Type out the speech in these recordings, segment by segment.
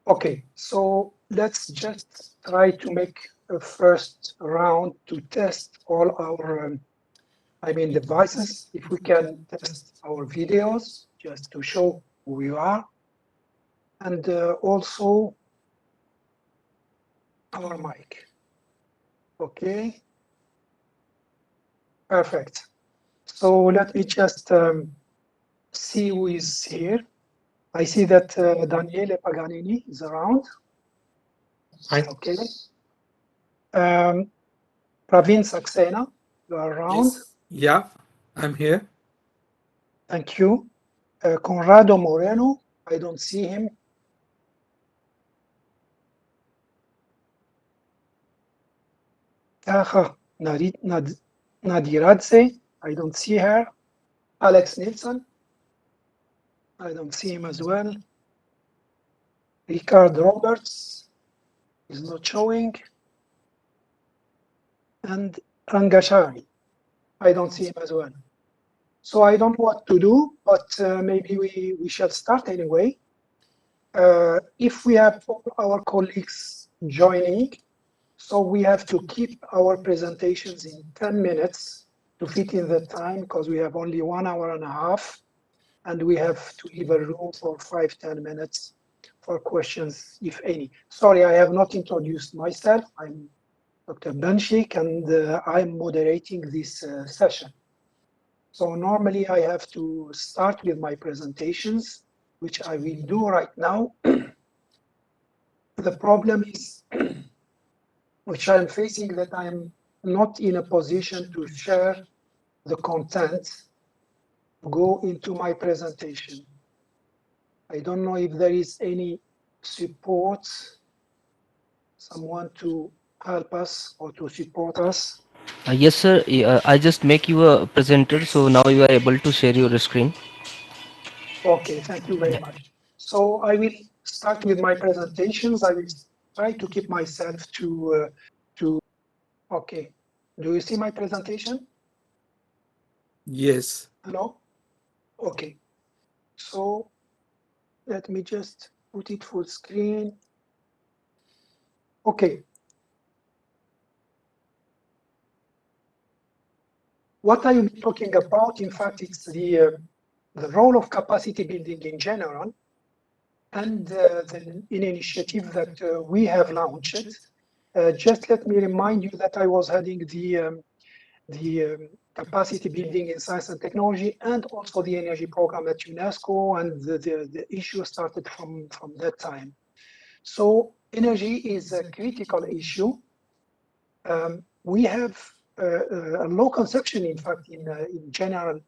Okay, so let's just try to make a first round to test all our, devices. If we can test our videos just to show who we are, and also our mic. Okay, perfect. So let me just see who is here. I see that Daniele Paganini is around. Hi. Okay. Um, Praveen Saxena, you are around. Yes. Yeah, I'm here. Thank you. Conrado Moreno, I don't see him. Taha Nadiradze, I don't see her. Alex Nilsson, I don't see him as well. Ricard Roberts is not showing. And Rangashari, I don't see him as well. So I don't know what to do, but maybe we shall start anyway. If we have all our colleagues joining, so we have to keep our presentations in 10 minutes to fit in the time because we have only 1 hour and a half, and we have to leave a room for 5-10 minutes for questions, if any. Sorry, I have not introduced myself. I'm Dr. Benchik, and I'm moderating this session. So normally I have to start with my presentations, which I will do right now. The problem is, which I'm facing, that I'm not in a position to share the content to go into my presentation. I don't know if there is any support, someone to help us or to support us. Yes, sir. I just make you a presenter, so now you are able to share your screen. Okay, thank you very Yeah. much. So I will start with my presentations. I will try to keep myself to. Okay. Do you see my presentation? Yes. Hello? Okay. So let me just put it full screen. Okay. What I will be talking about, in fact, it's the role of capacity building in general, and an initiative that we have launched. Just let me remind you that I was heading the capacity building in science and technology, and also the energy program at UNESCO, and the issue started from that time. So energy is a critical issue. We have a low consumption, in fact, in general,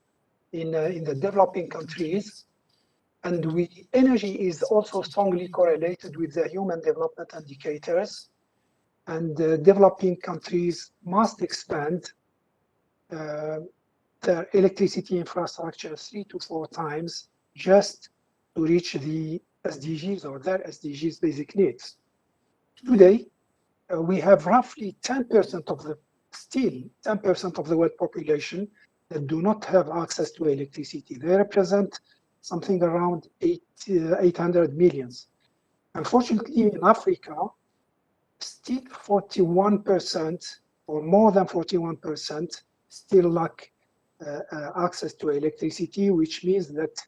in the developing countries. And energy is also strongly correlated with the human development indicators. And developing countries must expand uh, their electricity infrastructure 3 to 4 times just to reach the SDGs, or their SDGs basic needs. Today, we have roughly 10% of the, still 10% of the world population that do not have access to electricity. They represent something around 800 millions. Unfortunately, in Africa, still 41%, or more than 41%, still lack access to electricity, which means that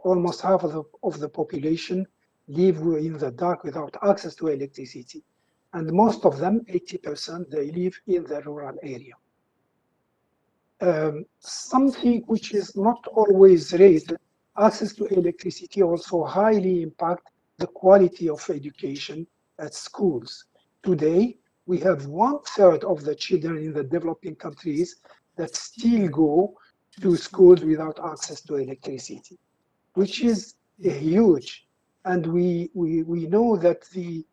almost half of the population live in the dark without access to electricity. And most of them, 80%, they live in the rural area. Something which is not always raised, access to electricity also highly impact the quality of education at schools. Today, we have 1/3 of the children in the developing countries that still go to schools without access to electricity, which is huge. And we know that the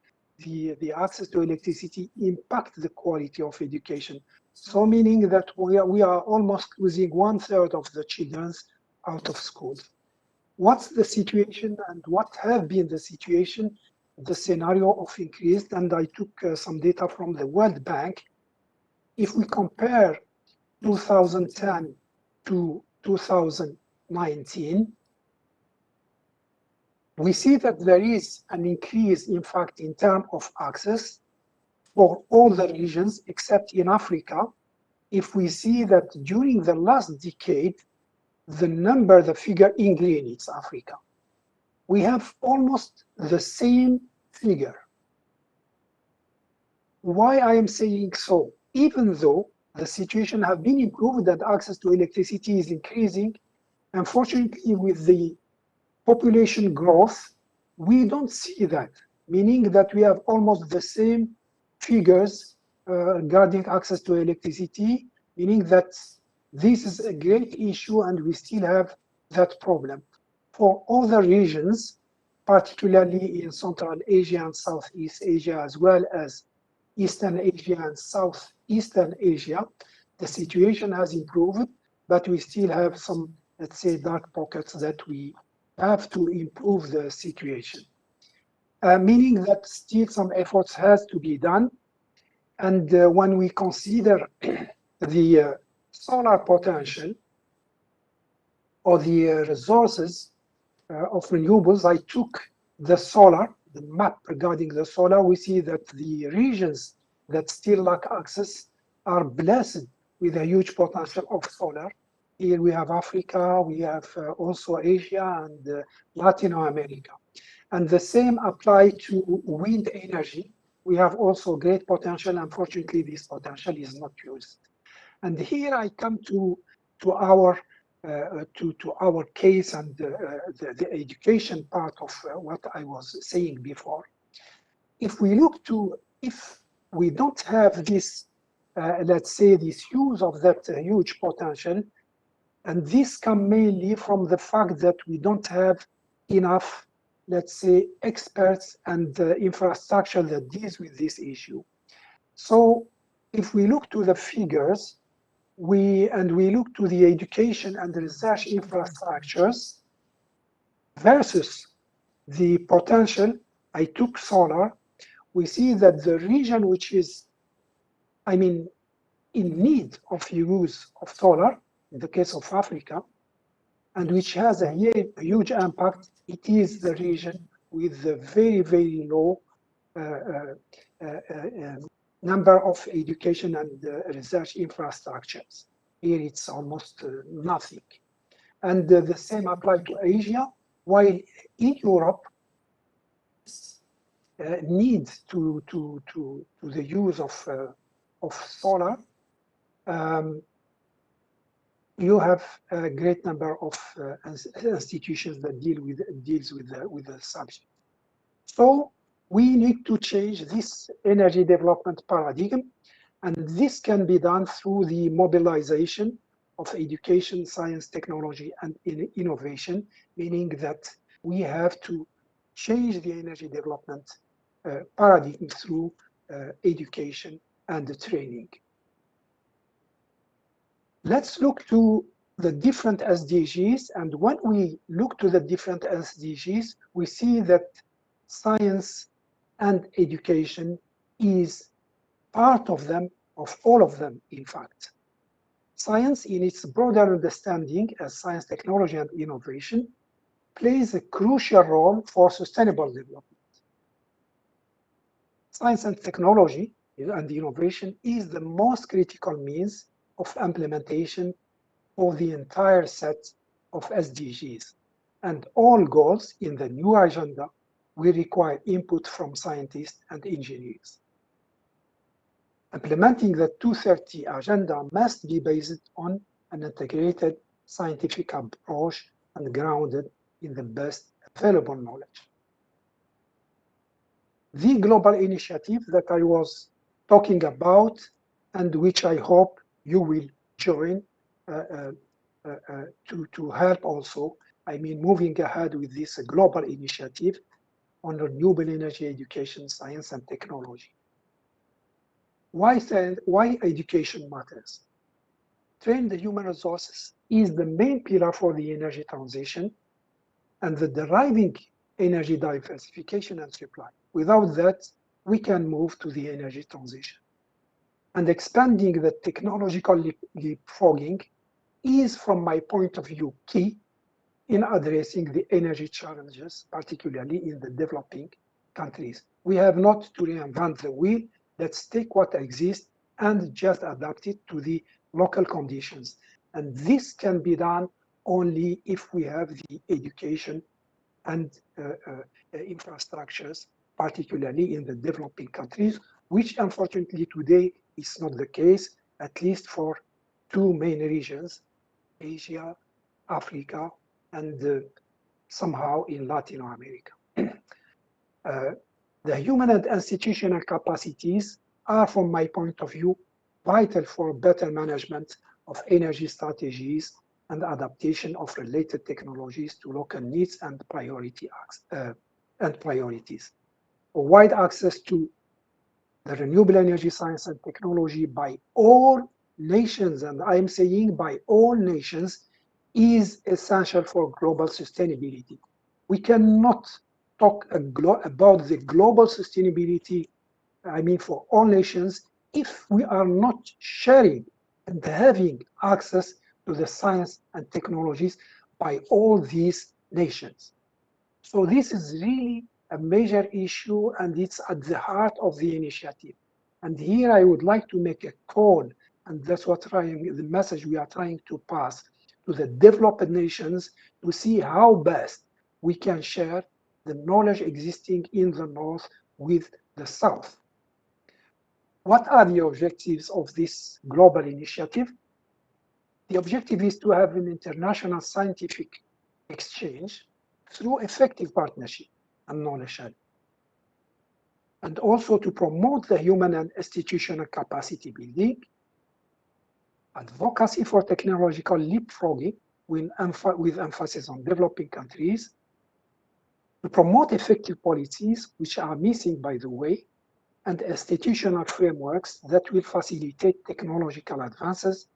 access to electricity impact the quality of education. So meaning that we are almost losing 1/3 of the children out of schools. What's the situation, and what have been the situation, the scenario of increased? And I took some data from the World Bank. If we compare 2010 to 2019, we see that there is an increase, in fact, in terms of access for all the regions except in Africa. If we see that during the last decade, the figure in green, it's Africa. We have almost the same figure. Why I am saying so? Even though the situation has been improved and access to electricity is increasing, unfortunately, with the population growth, we don't see that, meaning that we have almost the same figures regarding access to electricity, meaning that this is a great issue and we still have that problem. For other regions, particularly in Central Asia and Southeast Asia, as well as Eastern Asia and Southeastern Asia, the situation has improved, but we still have some, let's say, dark pockets that we have to improve the situation. Meaning that still some efforts has to be done. And when we consider the solar potential or the resources of renewables, I took the solar, the map regarding the solar. We see that the regions that still lack access are blessed with a huge potential of solar. Here we have Africa, we have also Asia and Latin America. And the same apply to wind energy. We have also great potential. Unfortunately, this potential is not used. And here I come to our case and the education part of what I was saying before. If we look to, if we don't have this, let's say, this use of that huge potential, and this comes mainly from the fact that we don't have enough, let's say, experts and infrastructure that deals with this issue. So if we look to the figures, we look to the education and the research infrastructures versus the potential, I took solar, we see that the region which is, I mean, in need of use of solar, in the case of Africa, and which has a huge impact, it is the region with the very, very low number of education and research infrastructures. Here it's almost nothing. And the same applies to Asia, while in Europe, need to the use of solar, you have a great number of institutions that deals with the subject. So we need to change this energy development paradigm, and this can be done through the mobilization of education, science, technology, and innovation, meaning that we have to change the energy development paradigm through education and training. Let's look to the different SDGs, and when we look to the different SDGs, we see that science and education is part of them, of all of them, in fact. Science, in its broader understanding as science, technology, and innovation, plays a crucial role for sustainable development. Science and technology and innovation is the most critical means of implementation of the entire set of SDGs. And all goals in the new agenda will require input from scientists and engineers. Implementing the 2030 agenda must be based on an integrated scientific approach and grounded in the best available knowledge. The global initiative that I was talking about, and which I hope you will join to help also, I mean, moving ahead with this global initiative on renewable energy, education, science, and technology. Why education matters? Train the human resources is the main pillar for the energy transition and the deriving energy diversification and supply. Without that, we can move to the energy transition. And expanding the technological leapfrogging is, from my point of view, key in addressing the energy challenges, particularly in the developing countries. We have not to reinvent the wheel. Let's take what exists and just adapt it to the local conditions. And this can be done only if we have the education and infrastructures, particularly in the developing countries, which unfortunately today is not the case, at least for two main regions, Asia, Africa, and somehow in Latin America. The human and institutional capacities are, from my point of view, vital for better management of energy strategies and adaptation of related technologies to local needs and priorities. A wide access to the renewable energy science and technology by all nations, and I am saying by all nations, is essential for global sustainability. We cannot talk about the global sustainability, I mean for all nations, if we are not sharing and having access to the science and technologies by all these nations. So this is really a major issue, and it's at the heart of the initiative. And here I would like to make a call, and that's what the message we are trying to pass to the developed nations to see how best we can share the knowledge existing in the North with the South. What are the objectives of this global initiative? The objective is to have an international scientific exchange through effective partnership and knowledge sharing, and also to promote the human and institutional capacity building, advocacy for technological leapfrogging with emphasis on developing countries, to promote effective policies, which are missing, by the way, and institutional frameworks that will facilitate technological advances,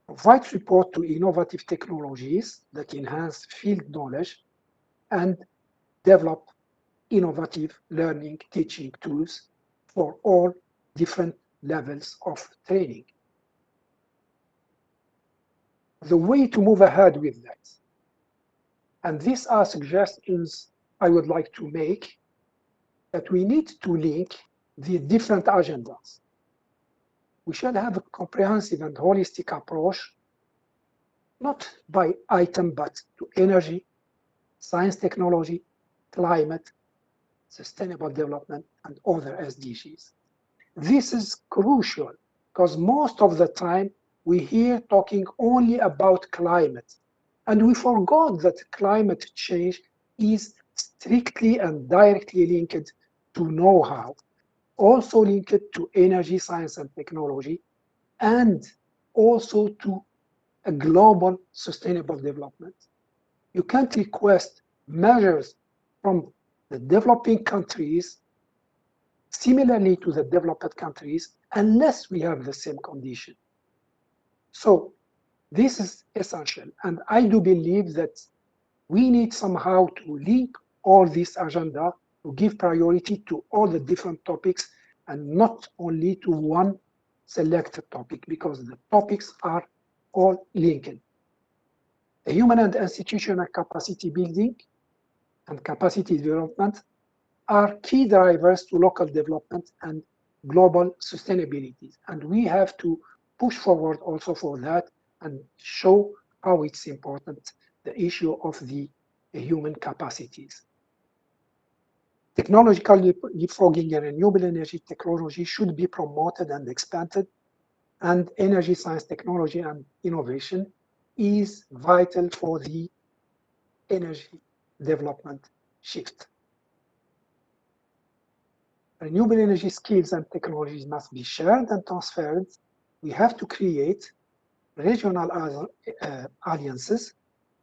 provide support to innovative technologies that enhance field knowledge, and develop innovative learning teaching tools for all different levels of training. The way to move ahead with that, and these are suggestions I would like to make, that we need to link the different agendas. We should have a comprehensive and holistic approach, not by item, but to energy, science, technology, climate, sustainable development, and other SDGs. This is crucial because most of the time we hear talking only about climate, and we forgot that climate change is strictly and directly linked to know-how, also linked to energy, science, and technology, and also to a global sustainable development. You can't request measures from the developing countries similarly to the developed countries unless we have the same condition. So this is essential, and I do believe that we need somehow to link all this agenda to give priority to all the different topics and not only to one selected topic, because the topics are all linked. The human and institutional capacity building and capacity development are key drivers to local development and global sustainability. And we have to push forward also for that and show how it's important, the issue of the human capacities. Technological leapfrogging and renewable energy technology should be promoted and expanded, and energy science, technology, and innovation is vital for the energy development shift. Renewable energy skills and technologies must be shared and transferred. We have to create regional alliances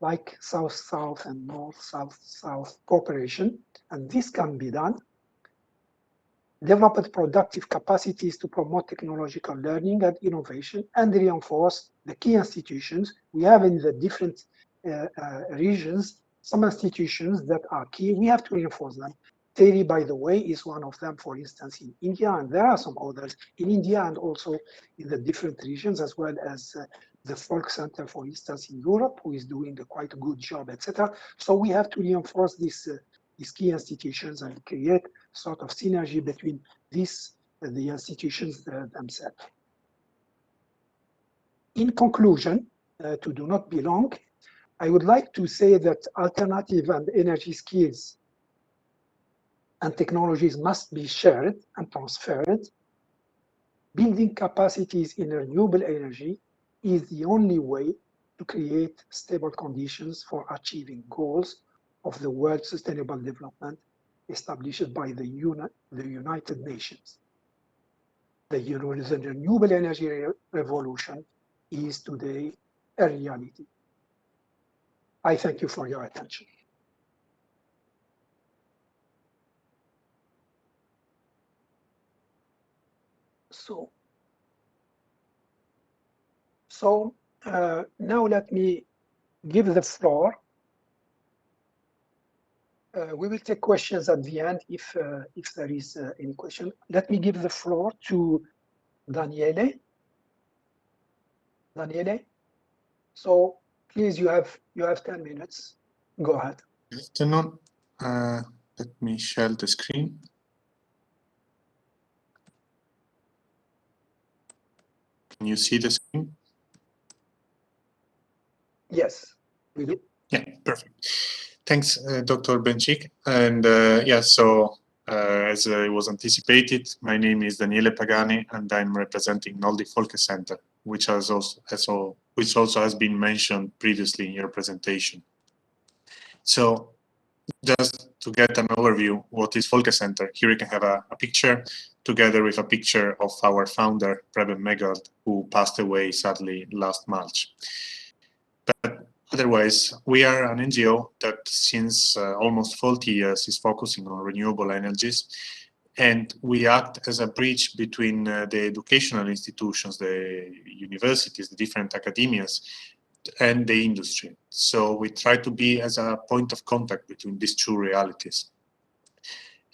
like South-South and North-South-South cooperation, and this can be done. Develop productive capacities to promote technological learning and innovation, and reinforce the key institutions we have in the different regions. Some institutions that are key, we have to reinforce them. TERI, by the way, is one of them, for instance, in India, and there are some others in India and also in the different regions, as well as the Folk Center, for instance, in Europe, who is doing a quite good job, etc. So we have to reinforce these key institutions and create sort of synergy between the institutions themselves. In conclusion, to do not be long, I would like to say that alternative and energy skills and technologies must be shared and transferred. Building capacities in renewable energy is the only way to create stable conditions for achieving goals of the World Sustainable Development established by the United Nations. The renewable energy revolution is today a reality. I thank you for your attention. So now let me give the floor. We will take questions at the end if there is any question. Let me give the floor to Daniele. Daniele, so please, you have 10 minutes. Go ahead. Good afternoon. Let me share the screen. Can you see the screen? Yes, we do. Yeah, perfect. Thanks, Dr. Benchik. And yeah, so as it was anticipated, my name is Daniele Pagani, and I'm representing Noldi Folk Center, which also has been mentioned previously in your presentation. So just to get an overview, what is Folk Center? Here you can have a picture together with a picture of our founder, Preben Megard, who passed away sadly last March. But otherwise, we are an NGO that since almost 40 years is focusing on renewable energies, and we act as a bridge between the educational institutions, the universities, the different academias, and the industry. So we try to be as a point of contact between these two realities.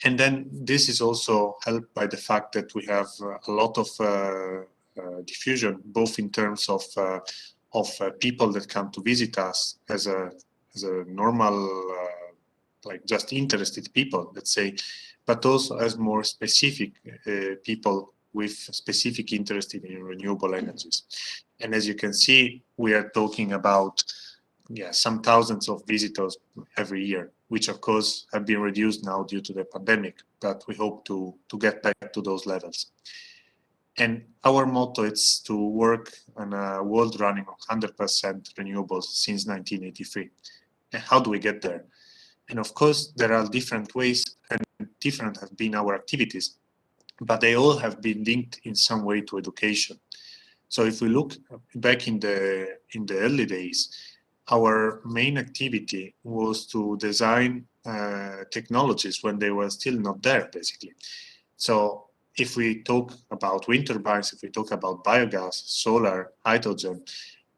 And then this is also helped by the fact that we have a lot of diffusion, both in terms of people that come to visit us as a normal, like just interested people, let's say, but also as more specific people with specific interest in renewable energies. And as you can see, we are talking about some thousands of visitors every year, which of course have been reduced now due to the pandemic, but we hope to get back to those levels. And our motto is to work on a world running on 100% renewables since 1983. And how do we get there? And of course, there are different ways, and different have been our activities, but they all have been linked in some way to education. So if we look back in the early days, our main activity was to design technologies when they were still not there, basically. So if we talk about wind turbines, if we talk about biogas, solar, hydrogen,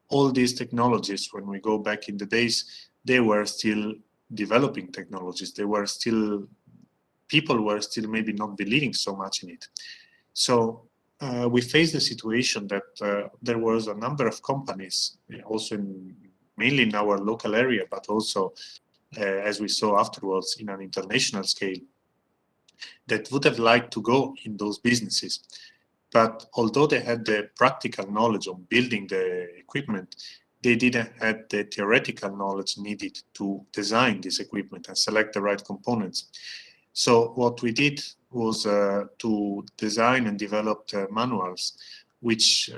all these technologies, when we go back in the days, they were still developing technologies. People were still maybe not believing so much in it. So we faced the situation that there was a number of companies, also mainly in our local area, but also, as we saw afterwards, in an international scale, that would have liked to go in those businesses. But although they had the practical knowledge on building the equipment, they didn't have the theoretical knowledge needed to design this equipment and select the right components. So what we did was to design and develop manuals, which,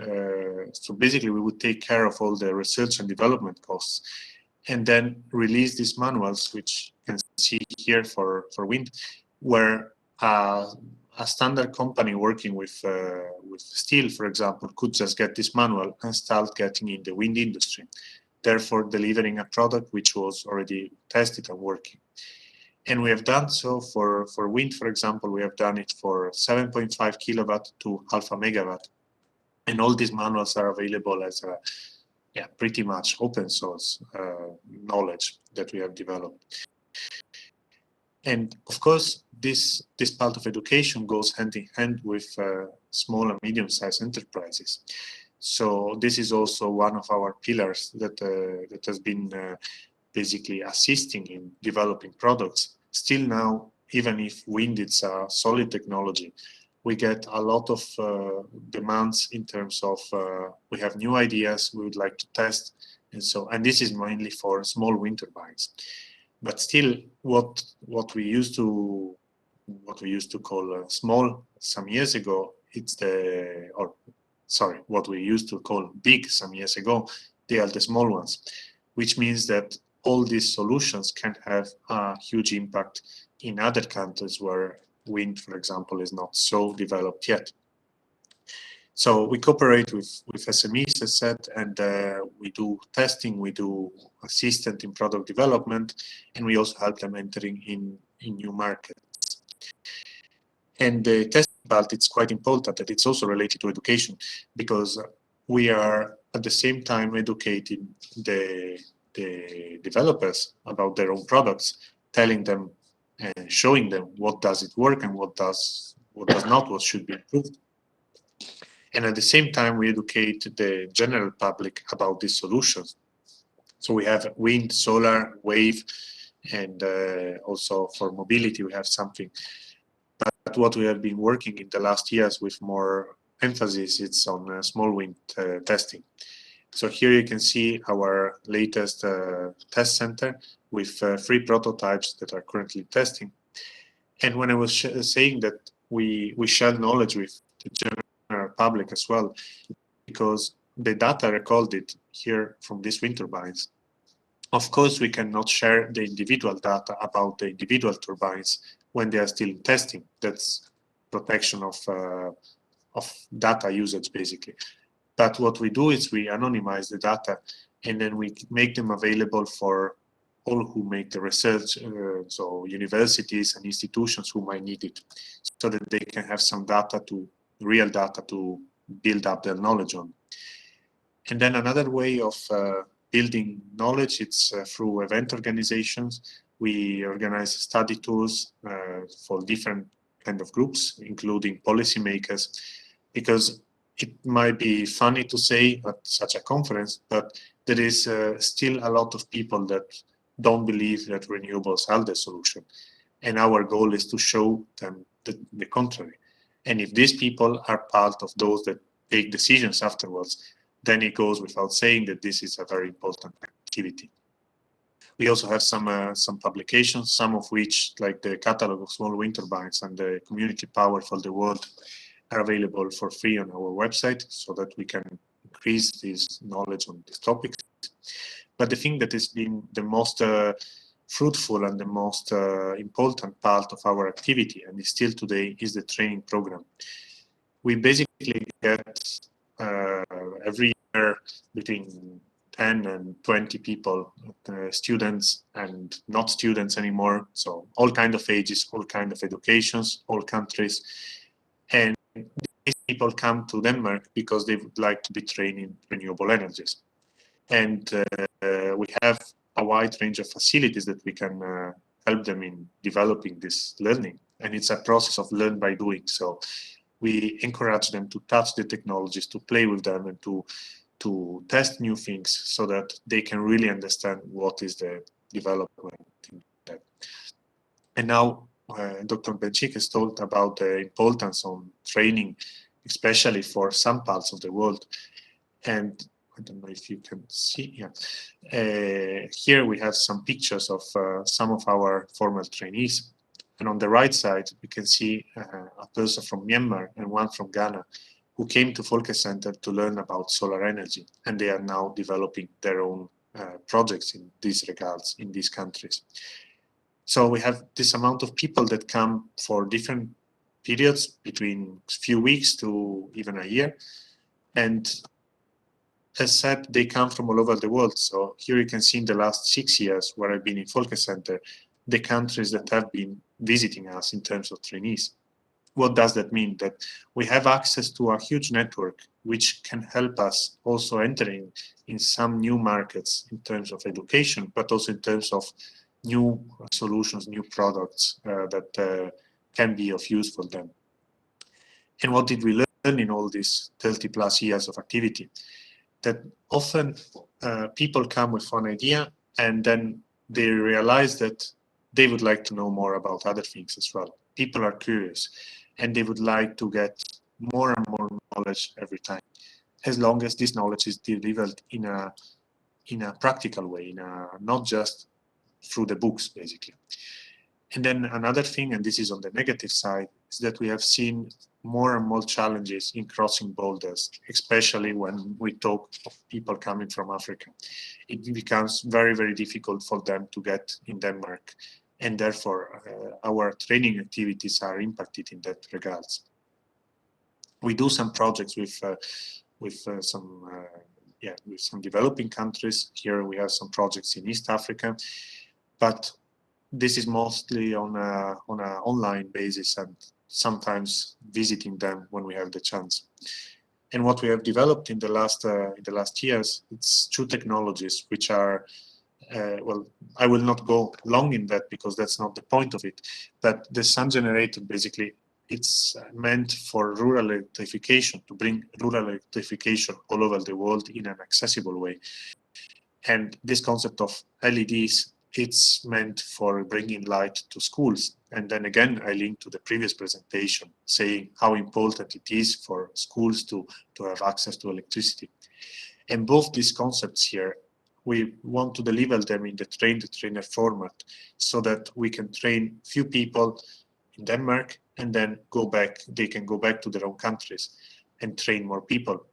so basically we would take care of all the research and development costs, and then release these manuals, which you can see here for wind, where a standard company working with steel, for example, could just get this manual and start getting in the wind industry, therefore delivering a product which was already tested and working. And we have done so for wind, for example, we have done it for 7.5 kilowatt to half a megawatt. And all these manuals are available as a pretty much open source knowledge that we have developed. And of course, this part of education goes hand in hand with small and medium-sized enterprises. So this is also one of our pillars that that has been basically assisting in developing products. Still now, even if wind is a solid technology, we get a lot of demands in terms of we have new ideas we would like to test, and this is mainly for small wind turbines. But still, what we used to call small some years ago, what we used to call big some years ago, they are the small ones, which means that all these solutions can have a huge impact in other countries where wind, for example, is not so developed yet. So we cooperate with SMEs, as said, and we do testing, we do assistance in product development, and we also help them entering in new markets. And the testing part, it's quite important that it's also related to education, because we are at the same time educating the developers about their own products, telling them and showing them what does it work and what does not, what should be improved. And at the same time, we educate the general public about these solutions. So we have wind, solar, wave, and also for mobility, we have something. But what we have been working in the last years with more emphasis, it's on small wind testing. So here you can see our latest test center with 3 prototypes that are currently testing. And when I was saying that we share knowledge with the general public as well, because the data recorded here from these wind turbines, of course, we cannot share the individual data about the individual turbines when they are still in testing. That's protection of data usage, basically. But what we do is we anonymize the data, and then we make them available for all who make the research, so universities and institutions who might need it, so that they can have some data, real data, to build up their knowledge on. And then another way of building knowledge, it's through event organizations. We organize study tours for different kind of groups, including policymakers, because it might be funny to say at such a conference, but there is still a lot of people that don't believe that renewables are the solution. And our goal is to show them the contrary. And if these people are part of those that take decisions afterwards, then it goes without saying that this is a very important activity. We also have some publications, some of which, like the Catalog of Small Wind Turbines and the Community Power for the World, are available for free on our website, so that we can increase this knowledge on these topics. But the thing that has been the most fruitful and the most important part of our activity, and is still today, is the training program. We basically get every year between 10 and 20 people, students and not students anymore, so all kind of ages, all kind of educations, all countries. And these people come to Denmark because they would like to be trained in renewable energies. And we have a wide range of facilities that we can help them in developing this learning. And it's a process of learn by doing. So we encourage them to touch the technologies, to play with them, and to test new things, so that they can really understand what is the development in that. And now Dr. Benchik has told about the importance on training, especially for some parts of the world. And I don't know if you can see, here we have some pictures of some of our former trainees. And on the right side, we can see a person from Myanmar and one from Ghana, who came to Folke Center to learn about solar energy. And they are now developing their own projects in these regards in these countries. So we have this amount of people that come for different periods, between a few weeks to even a year. And as said, they come from all over the world. So here you can see in the last 6 years where I've been in Folke Center, the countries that have been visiting us in terms of trainees. What does that mean? That we have access to a huge network, which can help us also entering in some new markets in terms of education, but also in terms of new solutions, new products that can be of use for them. And what did we learn in all these 30 plus years of activity, that often people come with one idea and then they realize that they would like to know more about other things as well. People are curious and they would like to get more and more knowledge every time, as long as this knowledge is delivered in a practical way, not just through the books, basically. And then another thing, and this is on the negative side, is that we have seen more and more challenges in crossing borders, especially when we talk of people coming from Africa. It becomes very, very difficult for them to get in Denmark, and therefore our training activities are impacted in that regards. We do some projects with some developing countries. Here we have some projects in East Africa, but this is mostly on a online basis and sometimes visiting them when we have the chance. And what we have developed in the last years, it's two technologies which are well, I will not go long in that because that's not the point of it. But the sun generator, basically, it's meant for rural electrification, to bring rural electrification all over the world in an accessible way. And this concept of LEDs, it's meant for bringing light to schools. And then again, I link to the previous presentation, saying how important it is for schools to have access to electricity. And both these concepts here, we want to deliver them in the train-the-trainer format so that we can train few people in Denmark and then go back, they can go back to their own countries and train more people.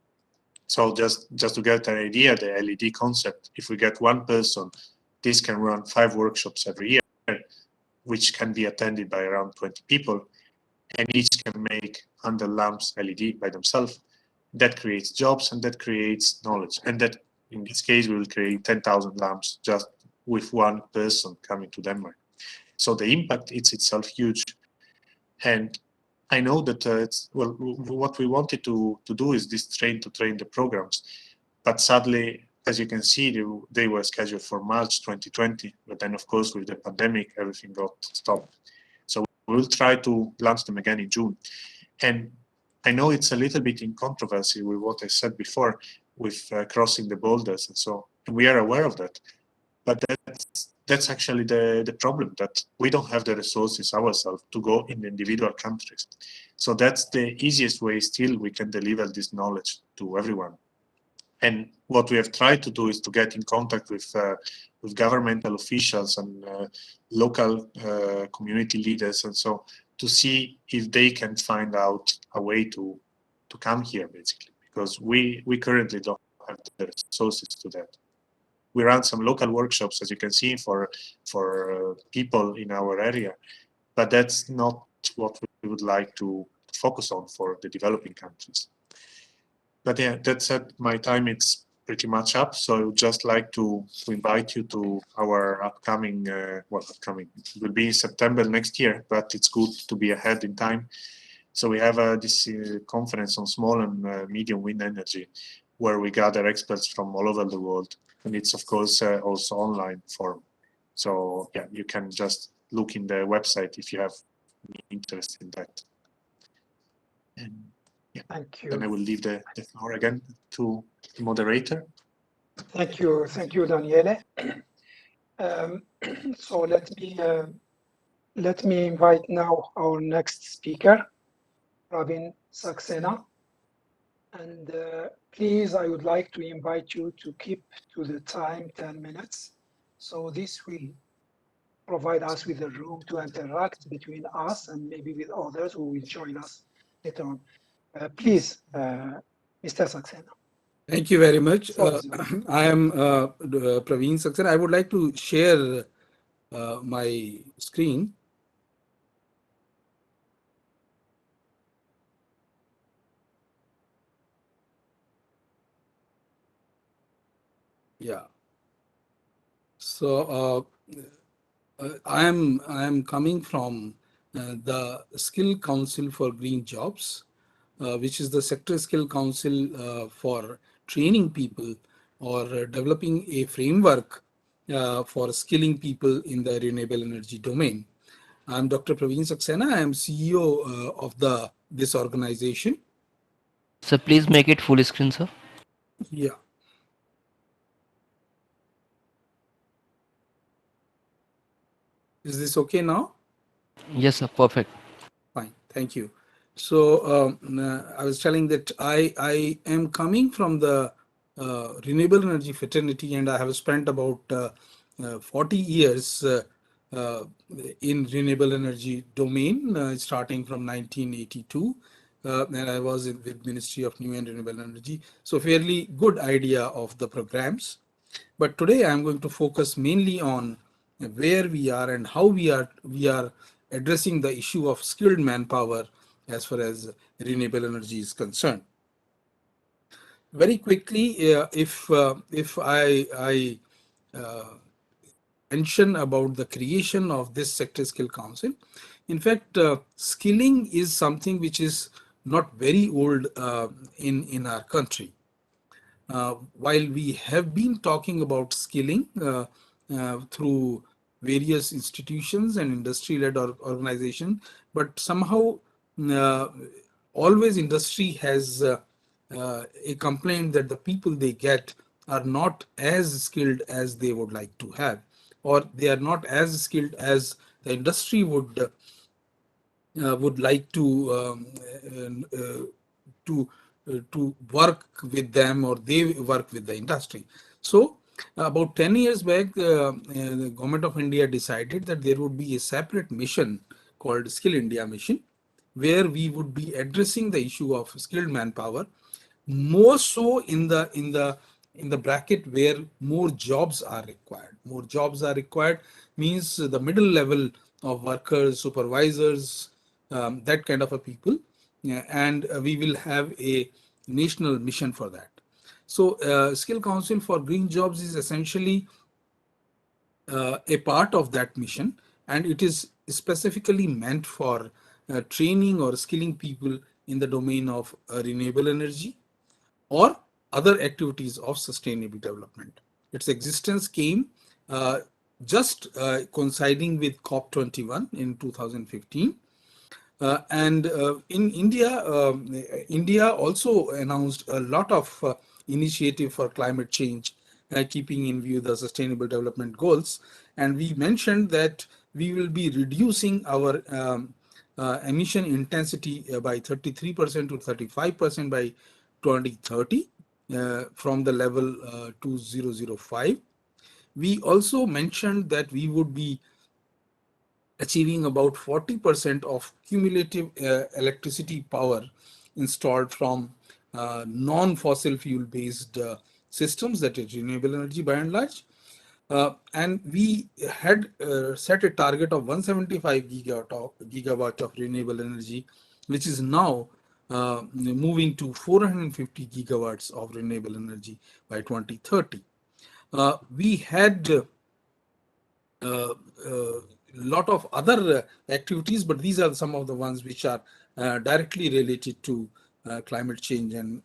So just to get an idea, the LED concept, if we get one person, this can run 5 workshops every year, which can be attended by around 20 people, and each can make 100 lamps LED by themselves. That creates jobs and that creates knowledge. And that, in this case, we will create 10,000 lamps just with one person coming to Denmark. So the impact is itself huge. And I know that what we wanted to do is this train the programs. But sadly, as you can see, they were scheduled for March 2020. But then, of course, with the pandemic, everything got stopped. So we will try to launch them again in June. And I know it's a little bit in controversy with what I said before with crossing the borders and so, and we are aware of that. But that's actually the problem, that we don't have the resources ourselves to go in the individual countries. So that's the easiest way still we can deliver this knowledge to everyone. And what we have tried to do is to get in contact with governmental officials and local community leaders and so, to see if they can find out a way to come here, basically, because we currently don't have the resources to that. We run some local workshops, as you can see, for people in our area, but that's not what we would like to focus on for the developing countries. But yeah, that said, my time is pretty much up, so I would just like to invite you to our upcoming, it will be in September next year, but it's good to be ahead in time. So we have this conference on small and medium wind energy, where we gather experts from all over the world. And it's, of course, also online form. So yeah, you can just look in the website if you have any interest in that. And yeah, Thank you. then I will leave the floor again to the moderator. Thank you, Daniele. So let me invite now our next speaker, Praveen Saxena. And please, I would like to invite you to keep to the time, 10 minutes. So this will provide us with a room to interact between us and maybe with others who will join us later on. Please, Mr. Saxena. Thank you very much. I am Praveen Saxena. I would like to share my screen. Yeah. So I am coming from the Skill Council for Green Jobs, which is the sector skill council for training people or developing a framework for skilling people in the renewable energy domain. I'm Dr. Praveen Saxena. I am CEO of this organization. So please make it full screen, sir. Yeah. Is this okay now? Yes, sir. Perfect. Fine, thank you. So I was telling that I am coming from the renewable energy fraternity, and I have spent about 40 years uh, in renewable energy domain, starting from 1982. And I was with Ministry of New and Renewable Energy. So fairly good idea of the programs. But today I'm going to focus mainly on where we are and how we are addressing the issue of skilled manpower as far as renewable energy is concerned. Very quickly, if I mention about the creation of this sector skill council, in fact, skilling is something which is not very old in our country. While we have been talking about skilling through various institutions and industry-led organization, but somehow uh, always industry has a complaint that the people they get are not as skilled as they would like to have, or they are not as skilled as the industry would like to to work with them, or they work with the industry. So about 10 years back, the government of India decided that there would be a separate mission called Skill India Mission, where we would be addressing the issue of skilled manpower, more so in the bracket where more jobs are required. More jobs are required means the middle level of workers, supervisors, that kind of a people. Yeah, and we will have a national mission for that. So Skill Council for Green Jobs is essentially a part of that mission, and it is specifically meant for training or skilling people in the domain of renewable energy or other activities of sustainable development. Its existence came just coinciding with COP21 in 2015. And in India, India also announced a lot of initiative for climate change, keeping in view the sustainable development goals. And we mentioned that we will be reducing our emission intensity by 33% to 35% by 2030 from the level 2005. We also mentioned that we would be achieving about 40% of cumulative electricity power installed from non-fossil fuel based systems, that is renewable energy by and large. And we had set a target of 175 gigawatt of renewable energy, which is now moving to 450 gigawatts of renewable energy by 2030. We had uh, lot of other activities, but these are some of the ones which are directly related to climate change and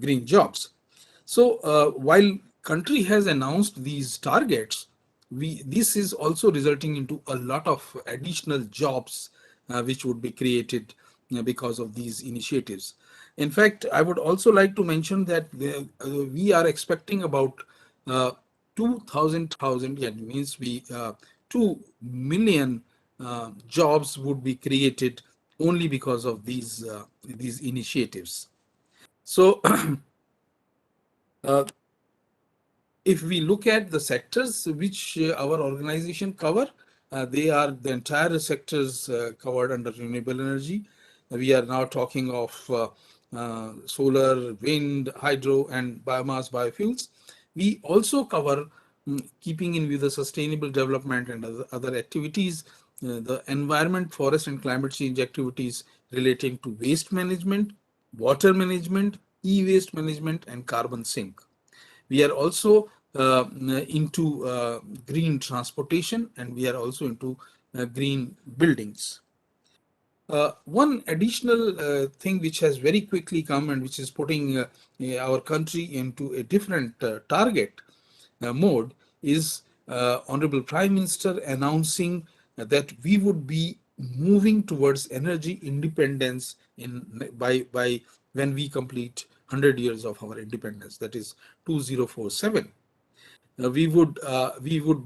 green jobs. So while country has announced these targets, this is also resulting into a lot of additional jobs which would be created because of these initiatives. In fact, I would also like to mention that we are expecting about uh, 2,000, yeah, means 2 million jobs would be created only because of these initiatives. So uh, if we look at the sectors which our organization cover, they are the entire sectors covered under renewable energy. We are now talking of solar, wind, hydro, and biomass biofuels. We also cover, keeping in view the sustainable development and other activities, the environment, forest, and climate change activities relating to waste management, water management, e-waste management, and carbon sink. We are also into green transportation, and we are also into green buildings. One additional thing which has very quickly come and which is putting our country into a different target mode is Honorable Prime Minister announcing that we would be moving towards energy independence by when we complete 100 years of our independence, that is 2047. We would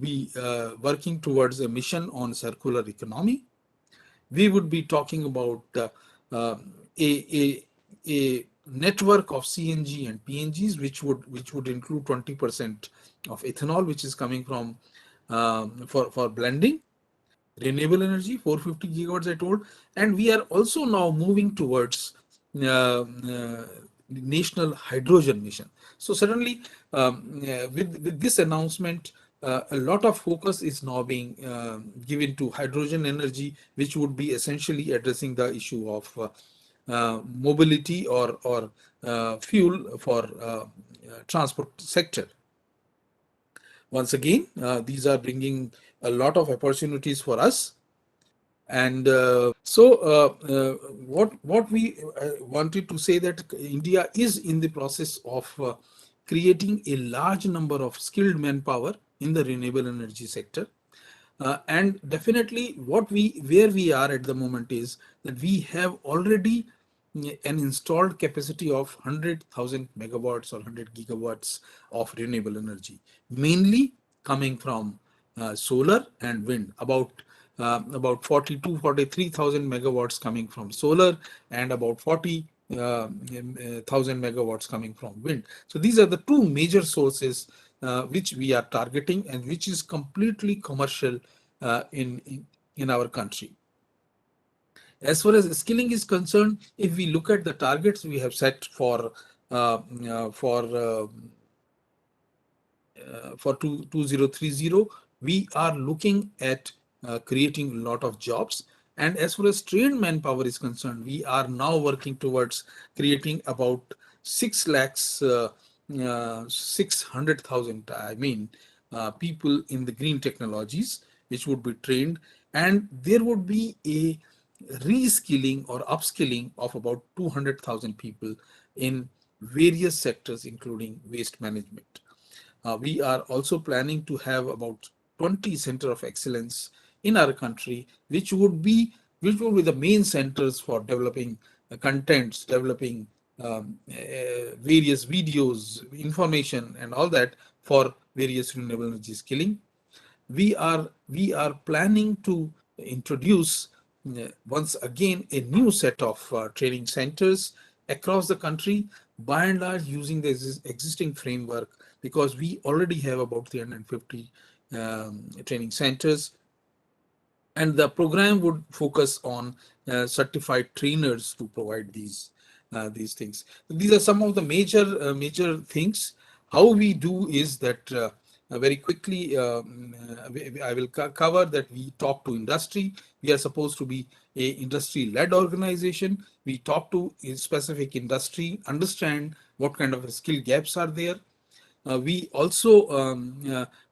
be working towards a mission on circular economy. We would be talking about uh, a, a network of CNG and PNGs, which would include 20% of ethanol, which is coming from for blending renewable energy, 450 gigawatts I told, and we are also now moving towards national hydrogen mission. So suddenly, with this announcement, a lot of focus is now being given to hydrogen energy, which would be essentially addressing the issue of mobility or fuel for transport sector. Once again, these are bringing a lot of opportunities for us. And what we wanted to say that India is in the process of creating a large number of skilled manpower in the renewable energy sector. And definitely where we are at the moment is that we have already an installed capacity of 100,000 megawatts or 100 gigawatts of renewable energy, mainly coming from solar and wind. About 43,000 megawatts coming from solar and about 40,000 megawatts coming from wind. So these are the two major sources which we are targeting and which is completely commercial in our country. As far as skilling is concerned, if we look at the targets we have set for uh, uh, for uh, 2030, we are looking at creating a lot of jobs. And as far as trained manpower is concerned, we are now working towards creating about 6 lakhs, 600,000, people in the green technologies, which would be trained. And there would be a reskilling or upskilling of about 200,000 people in various sectors, including waste management. We are also planning to have about 20 center of excellence in our country, which would be the main centers for developing contents, developing various videos, information, and all that for various renewable energy skilling. We are planning to introduce once again a new set of training centers across the country, by and large using the existing framework, because we already have about 350 training centers, and the program would focus on certified trainers to provide these things. These are some of the major things. How we do is that very quickly I will cover that. We talk to industry. We are supposed to be a industry-led organization. We talk to a specific industry, understand what kind of skill gaps are there. We also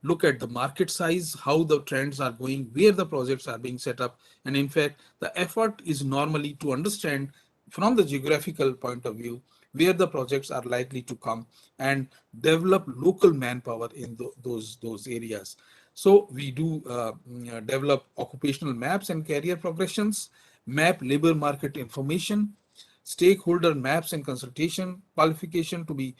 look at the market size, how the trends are going, where the projects are being set up. And in fact, the effort is normally to understand from the geographical point of view where the projects are likely to come and develop local manpower in those areas. So we do develop occupational maps and career progressions, map labor market information, stakeholder maps and consultation qualification to be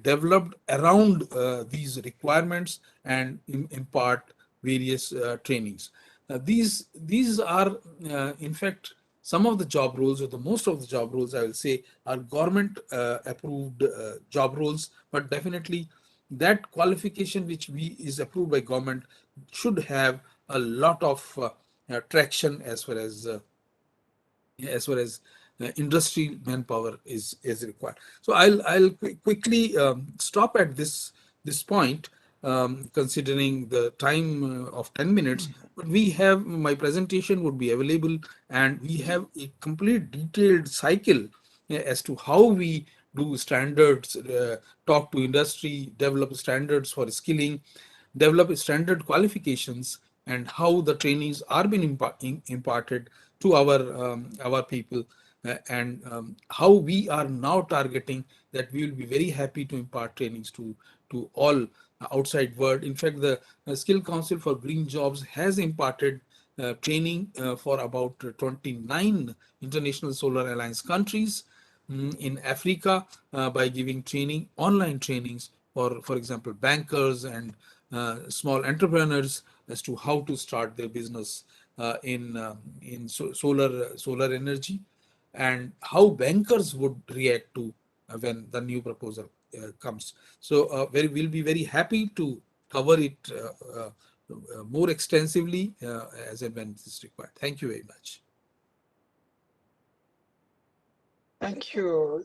developed around these requirements, and impart various trainings. These are in fact some of the job roles, or the most of the job roles I will say, are government approved job roles, but definitely that qualification which is approved by government should have a lot of traction as far as industry manpower is required. So I'll quickly stop at this point, considering the time of 10 minutes. But we have, my presentation would be available, and we have a complete detailed cycle as to how we do standards, talk to industry, develop standards for skilling, develop standard qualifications, and how the trainings are being imparted to our people, and how we are now targeting that we will be very happy to impart trainings to all outside world. In fact, the Skill Council for Green Jobs has imparted training for about 29 International Solar Alliance countries. in Africa by giving training, online trainings for example, bankers and small entrepreneurs as to how to start their business in solar energy, and how bankers would react to when the new proposal comes. So we'll be very happy to cover it more extensively as and when it is required. Thank you very much. Thank you,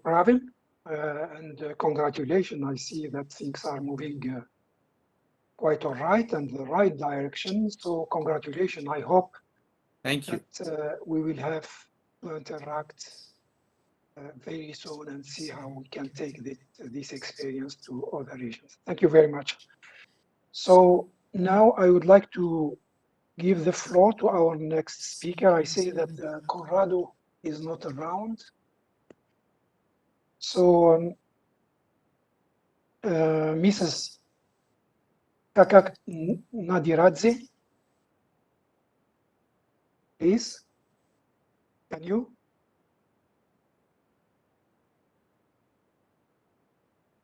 Pravin, and congratulations. I see that things are moving quite all right and the right direction. So congratulations. I hope Thank you. that we will have to interact very soon and see how we can take this experience to other regions. Thank you very much. So now I would like to give the floor to our next speaker. I say that Conrado is not around. So Mrs. Kakak Nadiradze, please, can you?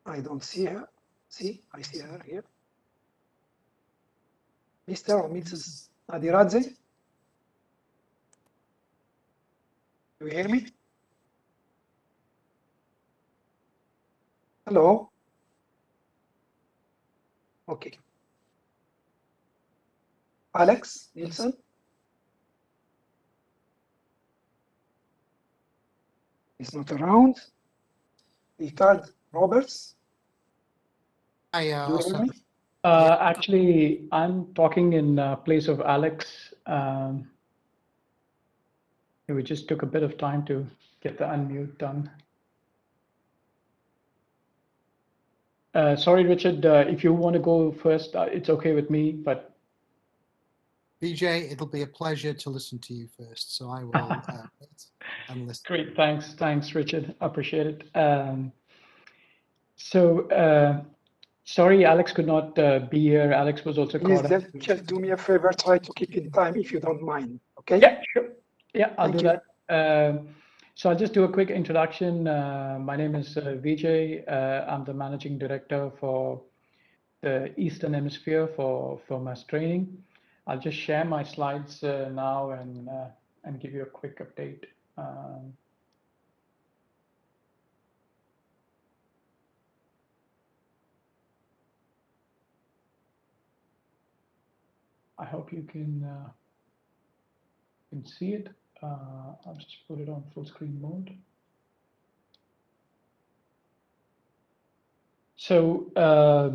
I don't see her. See, I see her here. Mr. or Mrs. Nadiradze? Do you hear me? Hello? Okay. Alex Nielsen? He's not around. Ricard Roberts? Hi, Do you hear also. me? Actually, I'm talking in place of Alex. We just took a bit of time to get the unmute done. Sorry, Richard, if you want to go first, it's okay with me, but Vijay, it'll be a pleasure to listen to you first, so I will wait and listen. great. Thanks, Richard. Appreciate it. Sorry, Alex could not be here. Alex was also Please caught up. just do me a favor, try to keep in time if you don't mind, okay? Yeah, sure. Yeah, I'll Thank do you. that. So I'll just do a quick introduction. My name is Vijay. I'm the managing director for the Eastern Hemisphere for mass training. I'll just share my slides now and give you a quick update. I hope you can see it. I'll just put it on full screen mode. So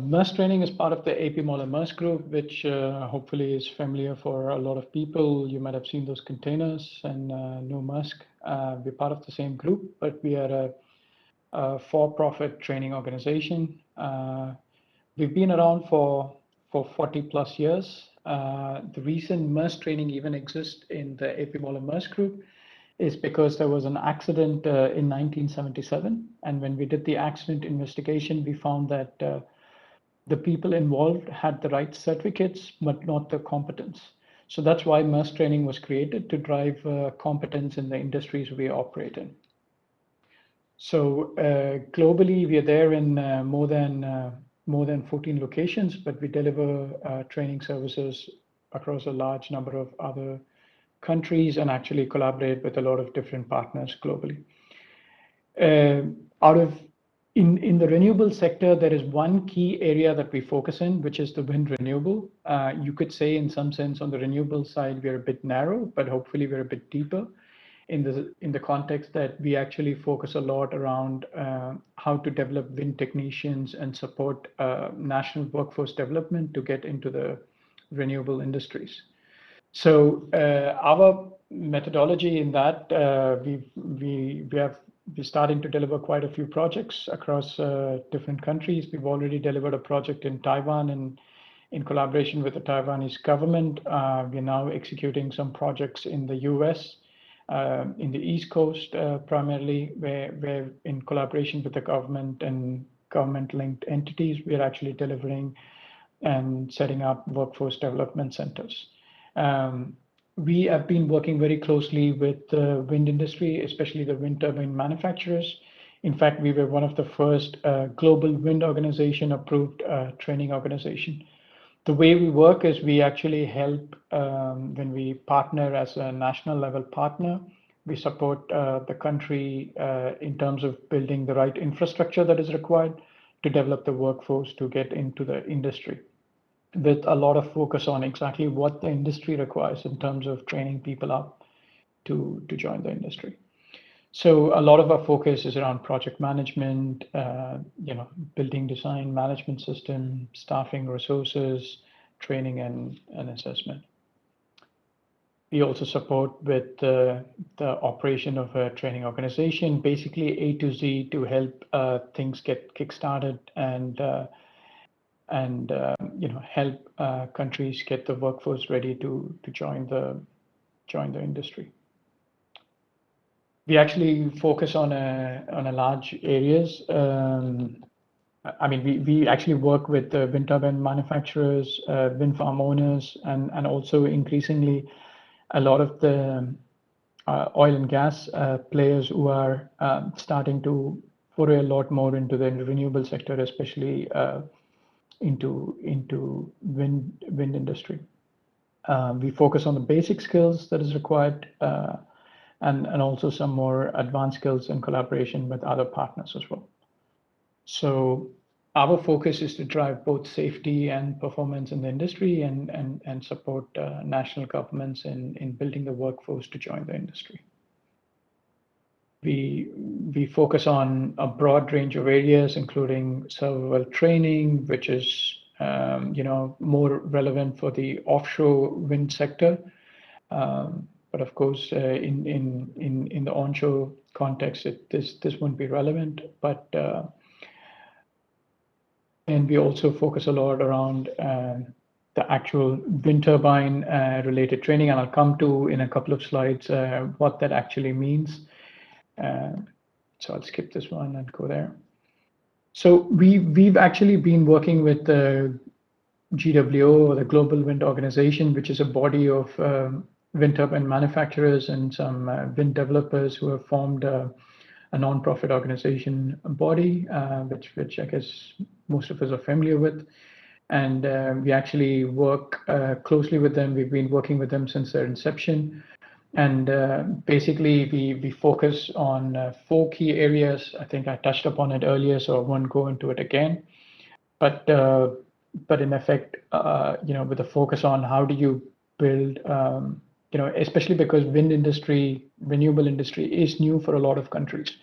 MERS training is part of the AP Moller MERS group, which hopefully is familiar for a lot of people. You might have seen those containers and know MERS. We're part of the same group, but we are a for-profit training organization. We've been around for 40 plus years. The reason MERS training even exists in the AP Moller MERS group is because there was an accident in 1977. And when we did the accident investigation, we found that the people involved had the right certificates, but not the competence. So that's why MERS training was created, to drive competence in the industries we operate in. So globally, we are there in more than 14 locations, but we deliver training services across a large number of other countries and actually collaborate with a lot of different partners globally. In the renewable sector, there is one key area that we focus in, which is the wind renewable. You could say in some sense on the renewable side, we're a bit narrow, but hopefully we're a bit deeper in the context that we actually focus a lot around how to develop wind technicians and support national workforce development to get into the renewable industries. So our methodology in that, we're starting to deliver quite a few projects across different countries. We've already delivered a project in Taiwan and in collaboration with the Taiwanese government. We're now executing some projects in the US, in the East Coast primarily, where in collaboration with the government and government-linked entities, we're actually delivering and setting up workforce development centers. We have been working very closely with the wind industry, especially the wind turbine manufacturers. In fact, we were one of the first global wind organization approved training organization. The way we work is we actually help when we partner as a national level partner. We support the country in terms of building the right infrastructure that is required to develop the workforce to get into the industry, with a lot of focus on exactly what the industry requires in terms of training people up to join the industry. So a lot of our focus is around project management, building design, management system, staffing, resources, training, and assessment. We also support with the operation of a training organization, basically A to Z, to help things get kickstarted and help countries get the workforce ready to join the industry. We actually focus on a large areas. We actually work with the wind turbine manufacturers, wind farm owners, and also increasingly a lot of the oil and gas players who are starting to foray a lot more into the renewable sector, especially into wind industry. We focus on the basic skills that is required, and also some more advanced skills in collaboration with other partners as well. So our focus is to drive both safety and performance in the industry and support national governments in building the workforce to join the industry. We focus on a broad range of areas, including survival training, which is more relevant for the offshore wind sector. But of course, in the onshore context, this won't be relevant. But and we also focus a lot around the actual wind turbine related training, and I'll come to in a couple of slides what that actually means. So I'll skip this one and go there. So we've actually been working with the GWO, or the Global Wind Organization, which is a body of wind turbine manufacturers and some wind developers who have formed a non-profit organization body, which I guess most of us are familiar with. And we actually work closely with them. We've been working with them since their inception. And basically, we focus on 4 key areas. I think I touched upon it earlier, so I won't go into it again. But in effect, with a focus on how do you build, especially because wind industry, renewable industry is new for a lot of countries.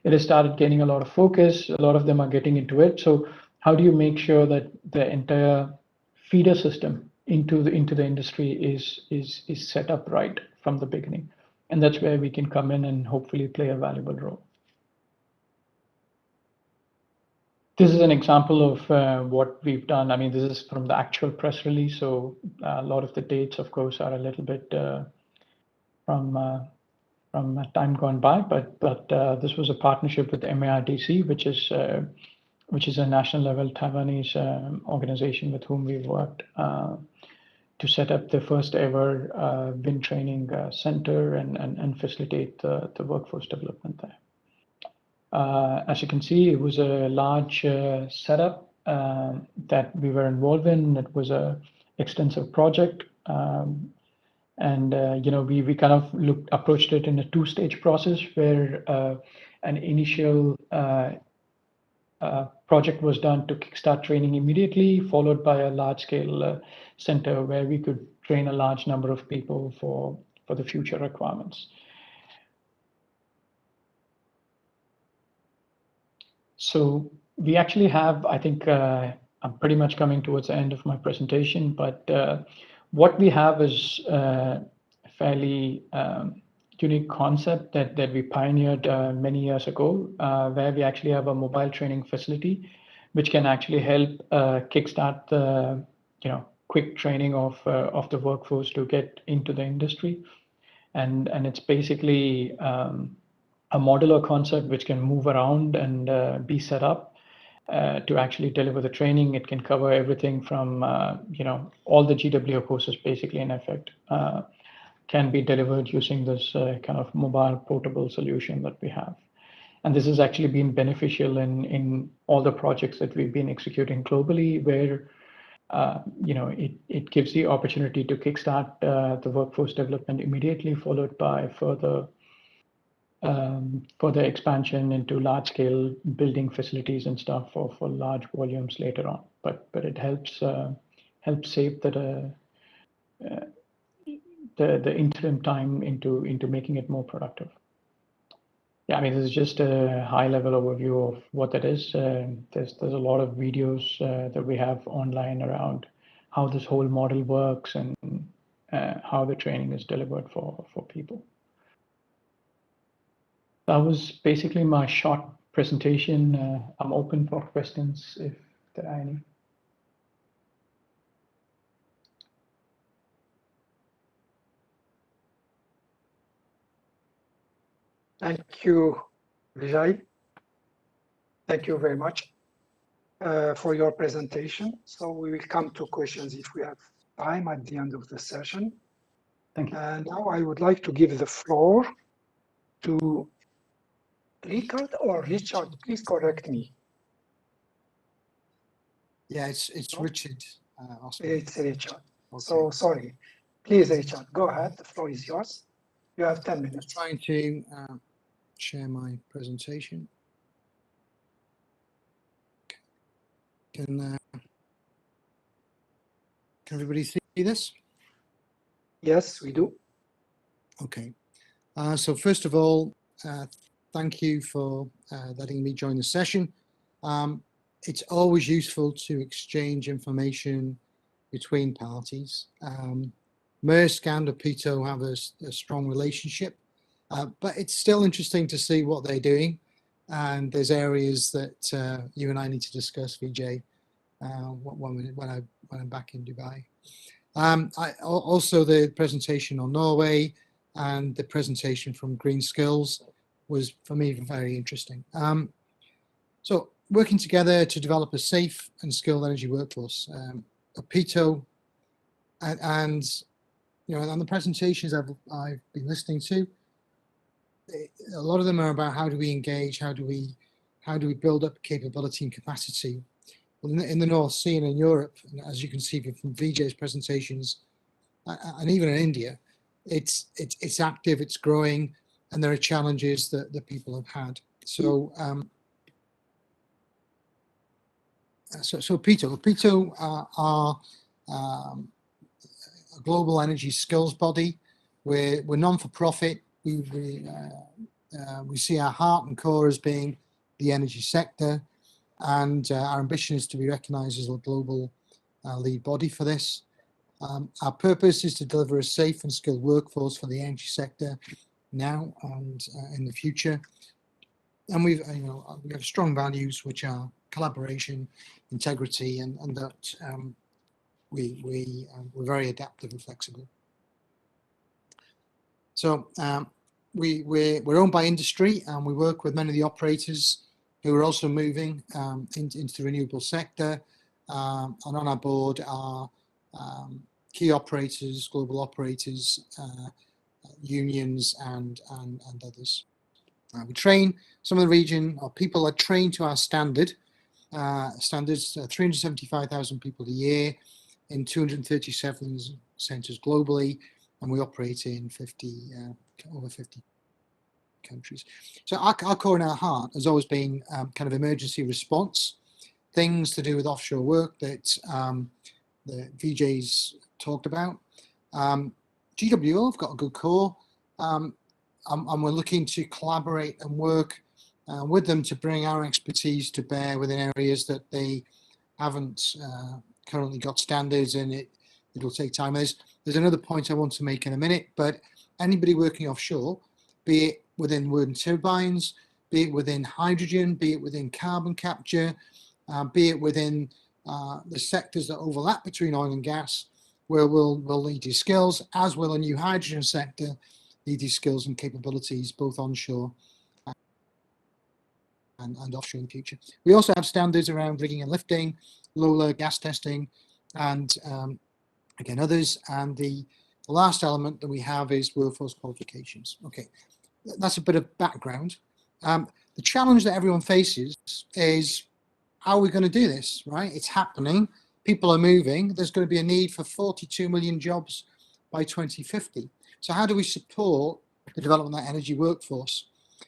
It has started getting a lot of focus. A lot of them are getting into it. So how do you make sure that the entire feeder system into the industry is set up right from the beginning? And that's where we can come in and hopefully play a valuable role. This is an example of what we've done. I mean, this is from the actual press release, so a lot of the dates, of course, are a little bit from time gone by. But this was a partnership with MARDC, which is a national level Taiwanese organization with whom we worked to set up the first ever wind training center and facilitate the workforce development there. As you can see, it was a large setup that we were involved in. It was an extensive project, and we kind of approached it in a 2-stage process where an initial project was done to kickstart training immediately, followed by a large-scale center where we could train a large number of people for the future requirements. So we actually have, I think I'm pretty much coming towards the end of my presentation, but what we have is a fairly unique concept that we pioneered many years ago, where we actually have a mobile training facility, which can actually help kickstart the quick training of the workforce to get into the industry. And it's basically a modular concept which can move around and be set up to actually deliver the training. It can cover everything from all the GWO courses basically in effect. can be delivered using this kind of mobile portable solution that we have. And this has actually been beneficial in all the projects that we've been executing globally, where it gives the opportunity to kickstart the workforce development immediately, followed by further expansion into large-scale building facilities and stuff for large volumes later on. But it helps save the interim time into making it more productive. Yeah, I mean, this is just a high-level overview of what that is. There's a lot of videos that we have online around how this whole model works and how the training is delivered for people. That was basically my short presentation. I'm open for questions if there are any. Thank you, Vijay. Thank you very much for your presentation. So we will come to questions if we have time at the end of the session. Thank you. And now I would like to give the floor to Richard or Richard. Please correct me. Yeah, it's Richard. It's Richard. Okay. So sorry. Please, Richard, go ahead. The floor is yours. You have 10 minutes. Trying to share my presentation. Can everybody see this? Yes, we do. Okay. So first of all, thank you for letting me join the session. It's always useful to exchange information between parties. Maersk and Opito have a strong relationship, but it's still interesting to see what they're doing. And there's areas that you and I need to discuss, Vijay, when I'm back in Dubai. Also, the presentation on Norway and the presentation from Green Skills was, for me, very interesting. So working together to develop a safe and skilled energy workforce. Opito and the presentations I've been listening to, a lot of them are about how do we engage, how do we build up capability and capacity. Well, in the North Sea and in Europe, and as you can see from Vijay's presentations, and even in India, it's active, it's growing, and there are challenges that people have had. So Opito are a global energy skills body. We're non-for-profit. We see our heart and core as being the energy sector, and our ambition is to be recognized as a global lead body for this. Our purpose is to deliver a safe and skilled workforce for the energy sector now and in the future. And we have strong values, which are collaboration, integrity, and that we're very adaptive and flexible. So we're owned by industry, and we work with many of the operators who are also moving into the renewable sector. And on our board are key operators, global operators, unions, and others. We train some of the region, or people are trained to our standards, 375,000 people a year in 237 centres globally, and we operate in over 50 countries. So our core and our heart has always been kind of emergency response, things to do with offshore work that Vijay's talked about. GWO have got a good core, and we're looking to collaborate and work with them to bring our expertise to bear within areas that they haven't currently got standards, and it'll take time. There's another point I want to make in a minute, but anybody working offshore, be it within wind turbines, be it within hydrogen, be it within carbon capture, be it within the sectors that overlap between oil and gas, where we'll need these skills, as will a new hydrogen sector need these skills and capabilities, both onshore and offshore in the future. We also have standards around rigging and lifting, low gas testing, and again others. And the the last element that we have is workforce qualifications. Okay, that's a bit of background. The challenge that everyone faces is, how are we going to do this, right? It's happening. People are moving. There's going to be a need for 42 million jobs by 2050. So how do we support the development of that energy workforce?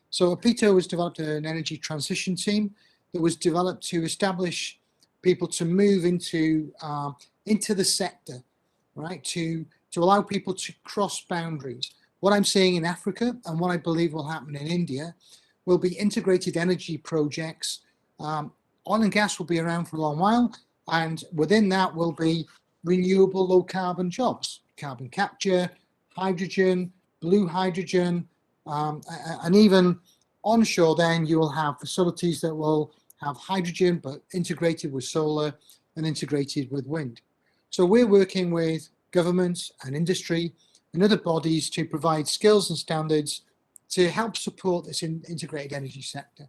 So APITO has developed an energy transition team that was developed to establish people to move into the sector, right? To allow people to cross boundaries. What I'm seeing in Africa and what I believe will happen in India will be integrated energy projects. Oil and gas will be around for a long while, and within that will be renewable low carbon jobs, carbon capture, hydrogen, blue hydrogen, and even onshore then you will have facilities that will have hydrogen but integrated with solar and integrated with wind. So we're working with governments and industry and other bodies to provide skills and standards to help support this integrated energy sector,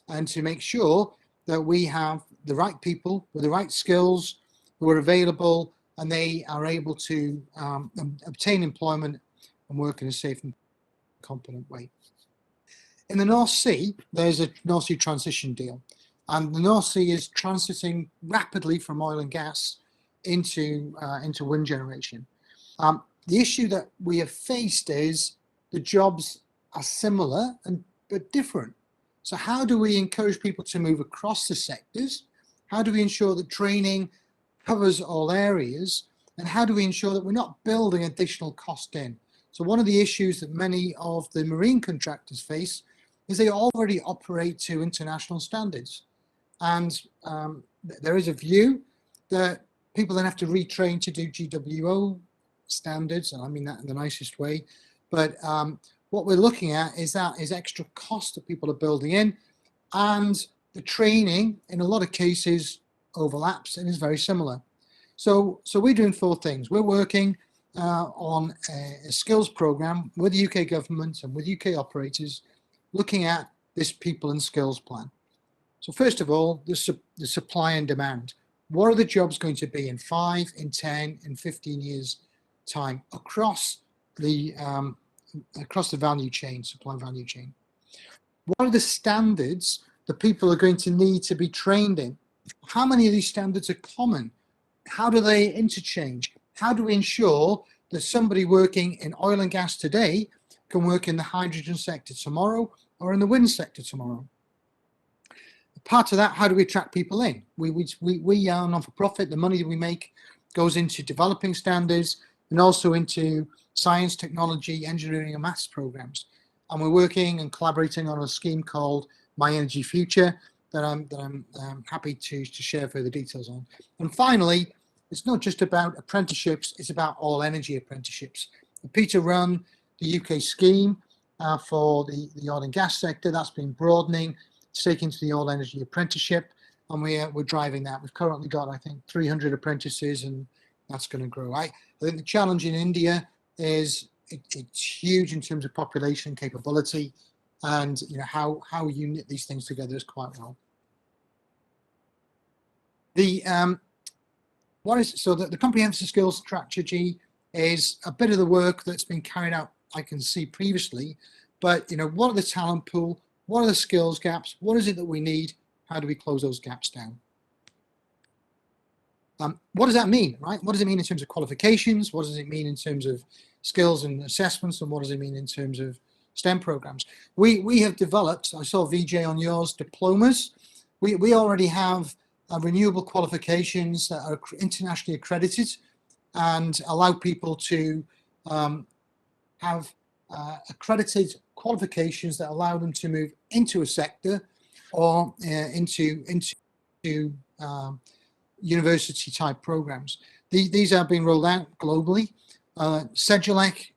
and to make sure that we have the right people with the right skills who are available and they are able to obtain employment and work in a safe and competent way. In the North Sea, there's a North Sea transition deal, and the North Sea is transiting rapidly from oil and gas into wind generation. The issue that we have faced is the jobs are similar but different. So how do we encourage people to move across the sectors? How do we ensure that training covers all areas? And how do we ensure that we're not building additional cost in? So one of the issues that many of the marine contractors face is they already operate to international standards. And there is a view that people then have to retrain to do GWO standards, and I mean that in the nicest way. But what we're looking at is extra cost that people are building in, and the training in a lot of cases overlaps and is very similar. So we're doing 4 things. We're working on a skills program with the UK government and with UK operators, looking at this people and skills plan. So first of all, the supply and demand. What are the jobs going to be in 5, in 10, in 15 years time across the value chain, supply value chain? What are the standards that people are going to need to be trained in? How many of these standards are common? How do they interchange? How do we ensure that somebody working in oil and gas today can work in the hydrogen sector tomorrow or in the wind sector tomorrow? Part of that, how do we attract people in? We are not-for-profit. The money that we make goes into developing standards and also into science, technology, engineering and maths programs. And we're working and collaborating on a scheme called My Energy Future that I'm happy to share further details on. And finally, it's not just about apprenticeships, it's about all energy apprenticeships. Peter run the UK scheme for the oil and gas sector. That's been broadening, taken to the all energy apprenticeship, and we're driving that. We've currently got, I think, 300 apprentices, and that's going to grow. I think the challenge in India is it's huge in terms of population capability, and how you knit these things together is quite well. The comprehensive skills strategy is a bit of the work that's been carried out, I can see previously, but what are the talent pool? What are the skills gaps? What is it that we need? How do we close those gaps down? What does that mean, right? What does it mean in terms of qualifications? What does it mean in terms of skills and assessments? And what does it mean in terms of STEM programs? We have developed, I saw VJ on yours, diplomas. We already have renewable qualifications that are internationally accredited and allow people to have accredited qualifications that allow them to move into a sector or into university type programs. These are being rolled out globally. Sedgelac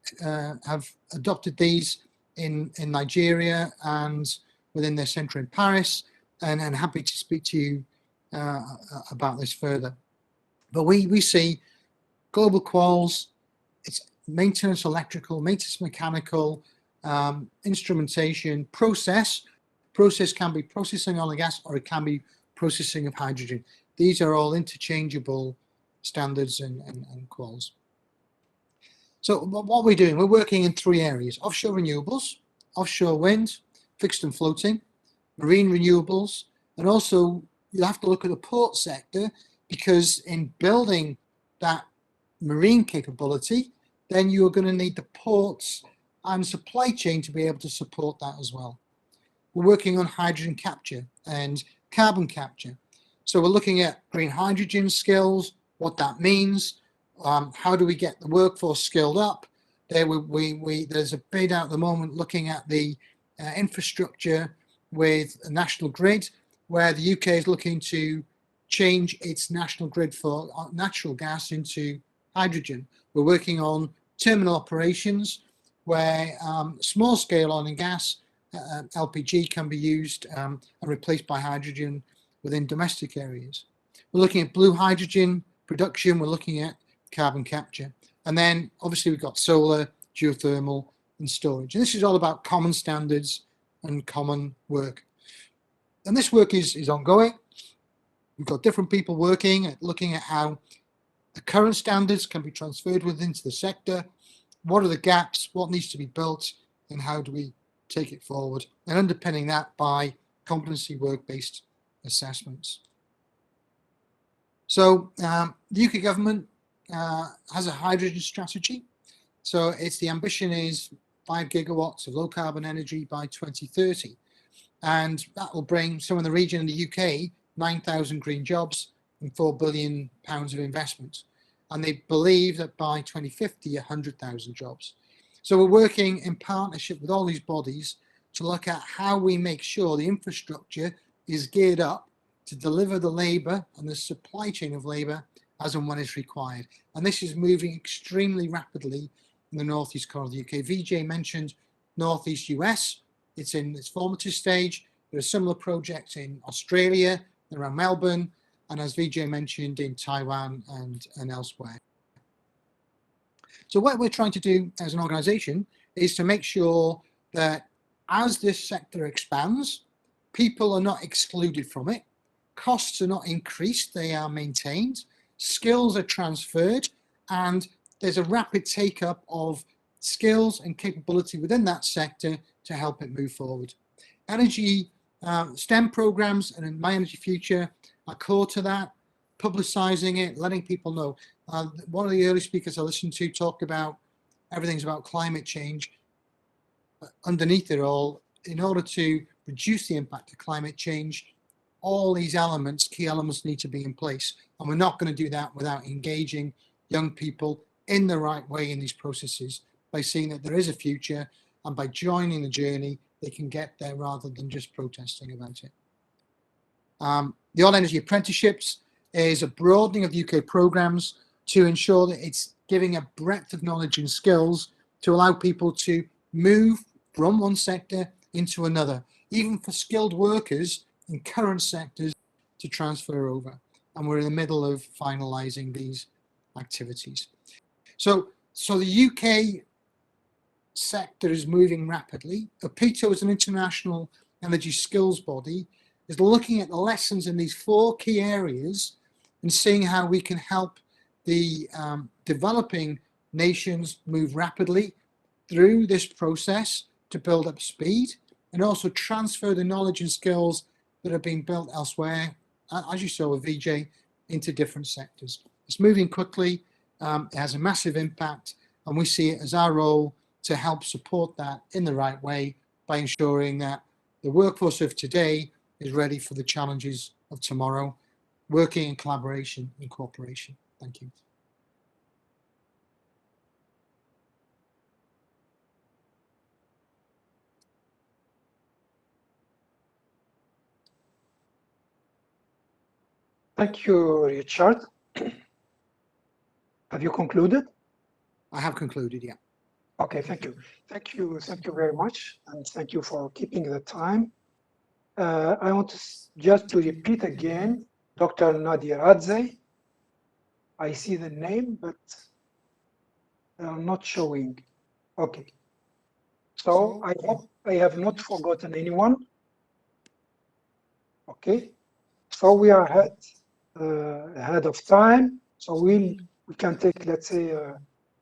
have adopted these in Nigeria and within their centre in Paris, and happy to speak to you about this further. But we see global quals, it's maintenance electrical, maintenance mechanical, instrumentation, process. Process can be processing oil and gas, or it can be processing of hydrogen. These are all interchangeable standards and quals. So what we're doing, we're working in 3 areas: offshore renewables, offshore wind, fixed and floating, marine renewables, and also you have to look at the port sector, because in building that marine capability, then you're going to need the ports and supply chain to be able to support that as well. We're working on hydrogen capture and carbon capture. So we're looking at green hydrogen skills, what that means, how do we get the workforce skilled up. There's a bid out at the moment looking at the infrastructure with a national grid, where the UK is looking to change its national grid for natural gas into hydrogen. We're working on terminal operations where small scale oil and gas, LPG, can be used and replaced by hydrogen within domestic areas. We're looking at blue hydrogen production, we're looking at carbon capture. And then obviously we've got solar, geothermal and storage. And this is all about common standards and common work. And this work is ongoing. We've got different people working at looking at how the current standards can be transferred into the sector. What are the gaps? What needs to be built? And how do we take it forward? And underpinning that by competency work-based assessments. So the UK government has a hydrogen strategy. So the ambition is 5 gigawatts of low carbon energy by 2030. And that will bring somewhere in the region in the UK, 9,000 green jobs and £4 billion of investment. And they believe that by 2050, 100,000 jobs. So we're working in partnership with all these bodies to look at how we make sure the infrastructure is geared up to deliver the labour and the supply chain of labour as and when it's required. And this is moving extremely rapidly in the northeast corner of the UK. VJ mentioned northeast US. It's in its formative stage. There are similar projects in Australia, around Melbourne, and as VJ mentioned, in Taiwan and elsewhere. So what we're trying to do as an organisation is to make sure that as this sector expands, people are not excluded from it, costs are not increased, they are maintained, skills are transferred, and there's a rapid take-up of skills and capability within that sector to help it move forward. Energy STEM programs and My Energy Future are core to that, publicising it, letting people know. One of the early speakers I listened to talked about everything's about climate change. Underneath it all, in order to reduce the impact of climate change, all these elements, key elements, need to be in place. And we're not going to do that without engaging young people in the right way in these processes, by seeing that there is a future, and by joining the journey, they can get there rather than just protesting about it. The All Energy Apprenticeships is a broadening of the UK programmes to ensure that it's giving a breadth of knowledge and skills to allow people to move from one sector into another, even for skilled workers in current sectors to transfer over. And we're in the middle of finalising these activities. So the UK sector is moving rapidly. APITO, as an international energy skills body, is looking at the lessons in these 4 key areas and seeing how we can help the developing nations move rapidly through this process to build up speed, and also transfer the knowledge and skills that are being built elsewhere, as you saw with VJ, into different sectors. It's moving quickly, it has a massive impact, and we see it as our role to help support that in the right way by ensuring that the workforce of today is ready for the challenges of tomorrow, working in collaboration and cooperation. Thank you. Thank you, Richard. Have you concluded? I have concluded, yeah. Okay, thank you. Thank you very much, and thank you for keeping the time. I want just to repeat again, Dr. Nadiradze. I see the name, but they are not showing. Okay. So I hope I have not forgotten anyone. Okay. So we are ahead of time. So we can take, let's say, a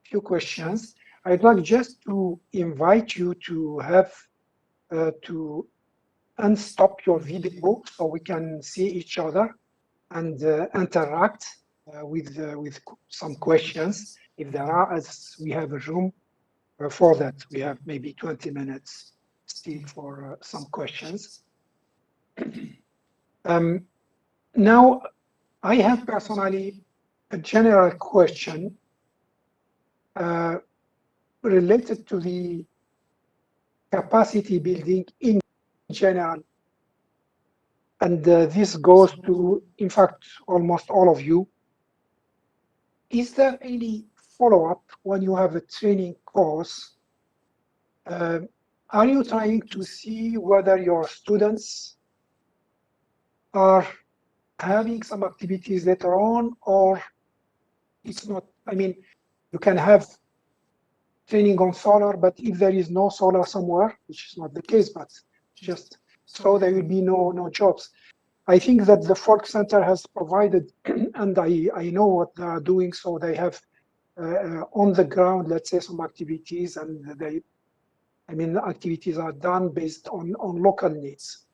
few questions. I'd like just to invite you to have to unstop your video so we can see each other and interact with some questions if there are, as we have a room for that. We have maybe 20 minutes still for some questions. Now, I have personally a general question related to the capacity building in general. And this goes to, in fact, almost all of you. Is there any follow-up when you have a training course? Are you trying to see whether your students are having some activities later on, or it's not? I mean, you can have training on solar, but if there is no solar somewhere, which is not the case, but just so there will be no jobs. I think that the Folk Center has provided, and I know what they are doing, so they have on the ground, let's say, some activities, and the activities are done based on local needs.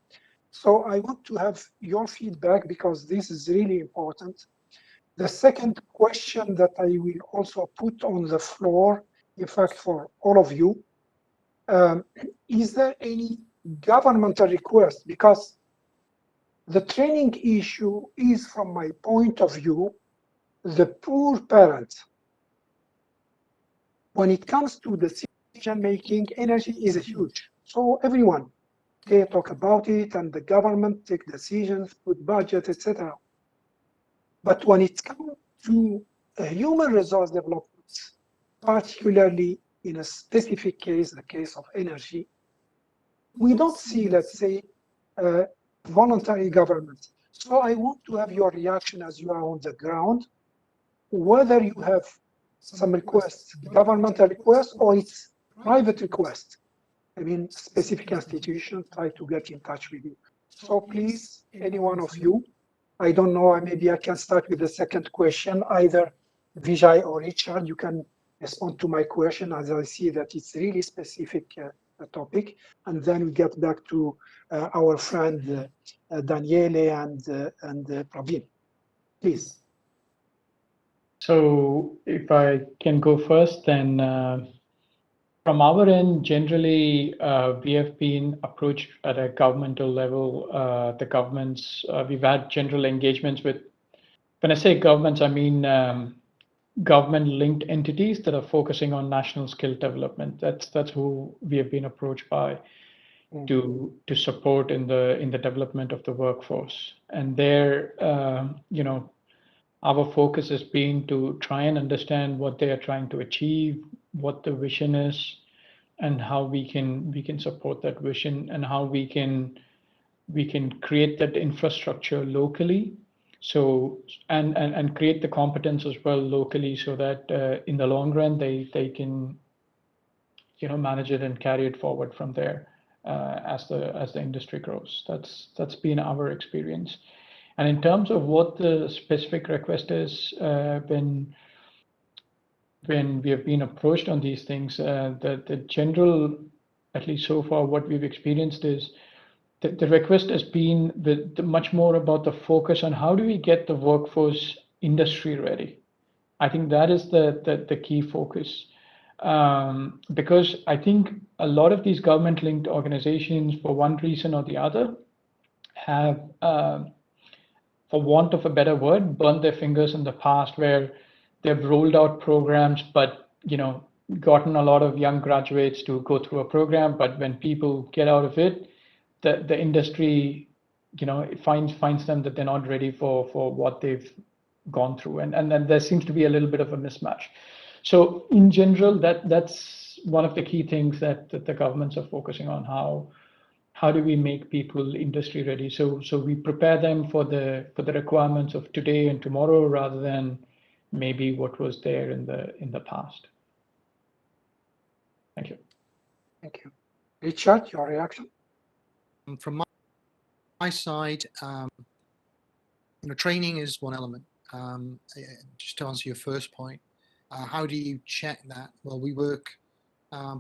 So I want to have your feedback because this is really important. The second question that I will also put on the floor, in fact, for all of you, is there any governmental request? Because the training issue is, from my point of view, the poor parent. When it comes to decision making, energy is huge. So everyone, they talk about it, and the government take decisions, put budget, etc. But when it comes to human resource development, particularly in a specific case, the case of energy, we don't see, let's say, voluntary government. So I want to have your reaction as you are on the ground, whether you have some requests, governmental requests, or it's private requests. I mean, specific institutions try to get in touch with you. So please, any one of you, I don't know, maybe I can start with the second question, either Vijay or Richard, you can respond to my question as I see that it's really specific topic. And then we get back to our friend Daniele and Praveen. Please. So if I can go first, then from our end, generally, we have been approached at a governmental level. The governments, we've had general engagements with, when I say governments, I mean government-linked entities that are focusing on national skill development. That's who we have been approached by to support in the development of the workforce. And there, our focus has been to try and understand what they are trying to achieve, what the vision is, and how we can support that vision, and how we can create that infrastructure locally, so and create the competence as well locally, so that in the long run they can manage it and carry it forward from there as the industry grows. That's been our experience. And in terms of what the specific request is, when we have been approached on these things, the general, at least so far, what we've experienced is the request has been much more about the focus on how do we get the workforce industry ready. I think that is the key focus, because I think a lot of these government-linked organizations, for one reason or the other, have, for want of a better word, burnt their fingers in the past, where they've rolled out programs, but gotten a lot of young graduates to go through a program, but when people get out of it, the industry, finds them that they're not ready for what they've gone through, and then there seems to be a little bit of a mismatch. So in general, that's one of the key things that the governments are focusing on. How do we make people industry ready? So we prepare them for the requirements of today and tomorrow, rather than maybe what was there in the past. Thank you. Thank you. Richard, your reaction? From my side, training is one element. Just to answer your first point, How do you check that? Well, we work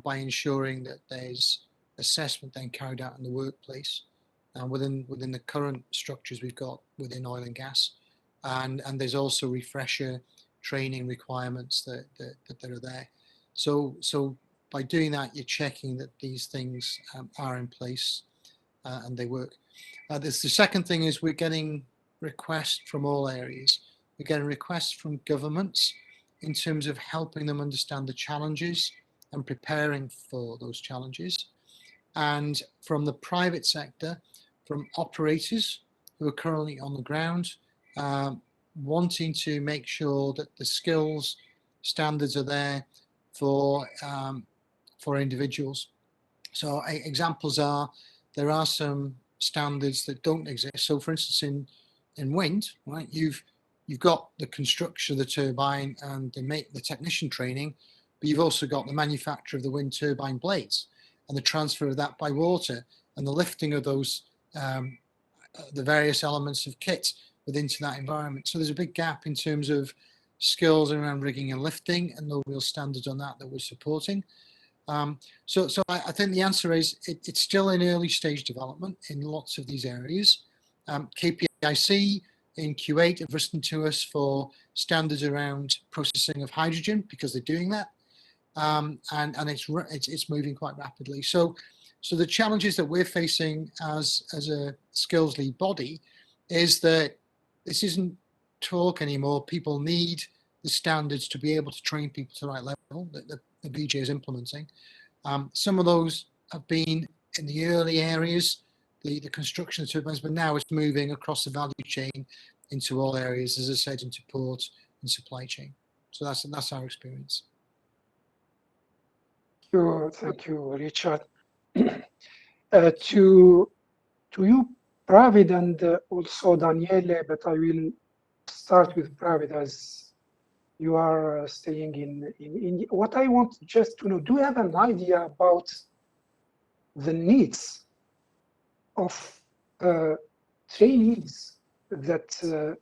by ensuring that there's assessment then carried out in the workplace within the current structures we've got within oil and gas, and there's also refresher training requirements that are there. So by doing that, you're checking that these things are in place and they work. The second thing is we're getting requests from all areas. We're getting requests from governments in terms of helping them understand the challenges and preparing for those challenges. And from the private sector, from operators who are currently on the ground, wanting to make sure that the skills standards are there for individuals. So examples are, there are some standards that don't exist. So for instance, in wind, right, you've got the construction of the turbine and the technician training, but you've also got the manufacture of the wind turbine blades and the transfer of that by water and the lifting of those, the various elements of kit into that environment. So there's a big gap in terms of skills around rigging and lifting, and no real standards on that we're supporting. So I think the answer is it's still in early stage development in lots of these areas. KPIC in Kuwait have written to us for standards around processing of hydrogen because they're doing that, and it's moving quite rapidly. So the challenges that we're facing as a skills lead body is that this isn't talk anymore. People need the standards to be able to train people to the right level that the BJ is implementing. Some of those have been in the early areas, the construction of turbines, but now it's moving across the value chain into all areas, as I said, into port and supply chain. So that's our experience. Thank you, Richard. To you, Pravid, and also Daniele, but I will start with Pravid as you are staying in India. What I want just to know, do you have an idea about the needs of trainees that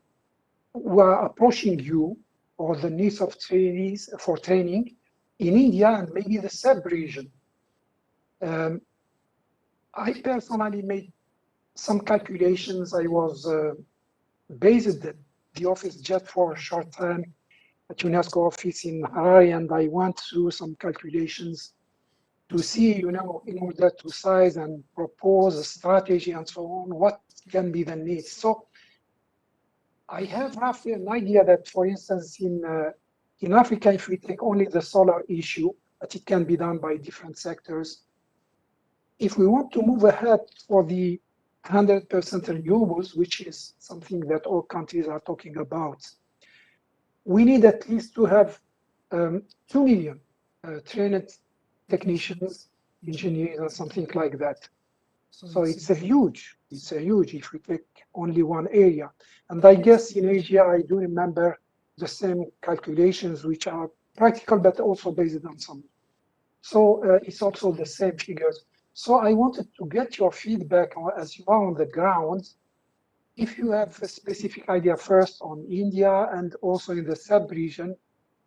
were approaching you, or the needs of trainees for training in India and maybe the sub-region? I personally made some calculations. I was based at the office just for a short time at UNESCO office in Harare, and I went through some calculations to see, in order to size and propose a strategy and so on, what can be the needs. So I have roughly an idea that, for instance, in Africa, if we take only the solar issue, that it can be done by different sectors. If we want to move ahead for the 100% renewables, which is something that all countries are talking about, we need at least to have 2 million trained technicians, engineers, or something like that. So it's a huge, if we take only one area. And I guess in Asia, I do remember the same calculations, which are practical, but also based on some. So it's also the same figures. So I wanted to get your feedback as you are on the ground. If you have a specific idea first on India and also in the sub-region,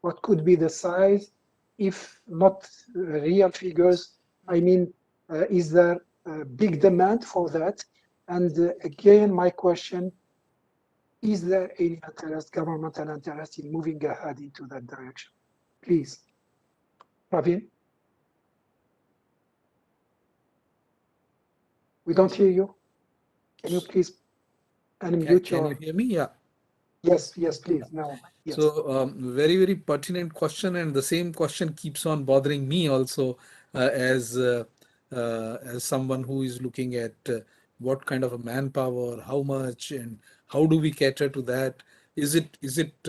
what could be the size? If not real figures, I mean, is there a big demand for that? And again, my question, is there any interest, governmental interest in moving ahead into that direction? Please, Praveen. We don't hear you. Can you please unmute your... Can you hear me? Yeah. Yes, please. Now, yes. So very, very pertinent question, and the same question keeps on bothering me also as someone who is looking at what kind of a manpower, how much, and how do we cater to that? Is it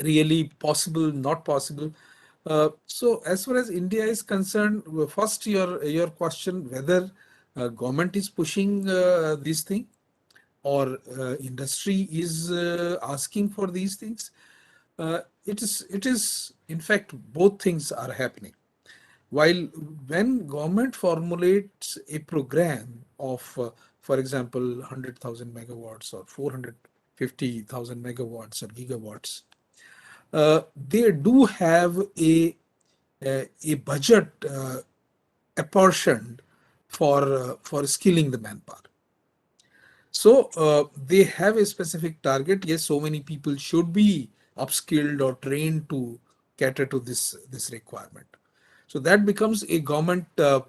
really possible, not possible? So as far as India is concerned, first your question whether government is pushing this thing, or industry is asking for these things. It is in fact both things are happening. While when government formulates a program of, for example, 100,000 megawatts or 450,000 megawatts or gigawatts, they do have a budget apportioned for skilling the manpower. So they have a specific target. Yes, so many people should be upskilled or trained to cater to this requirement. So that becomes a government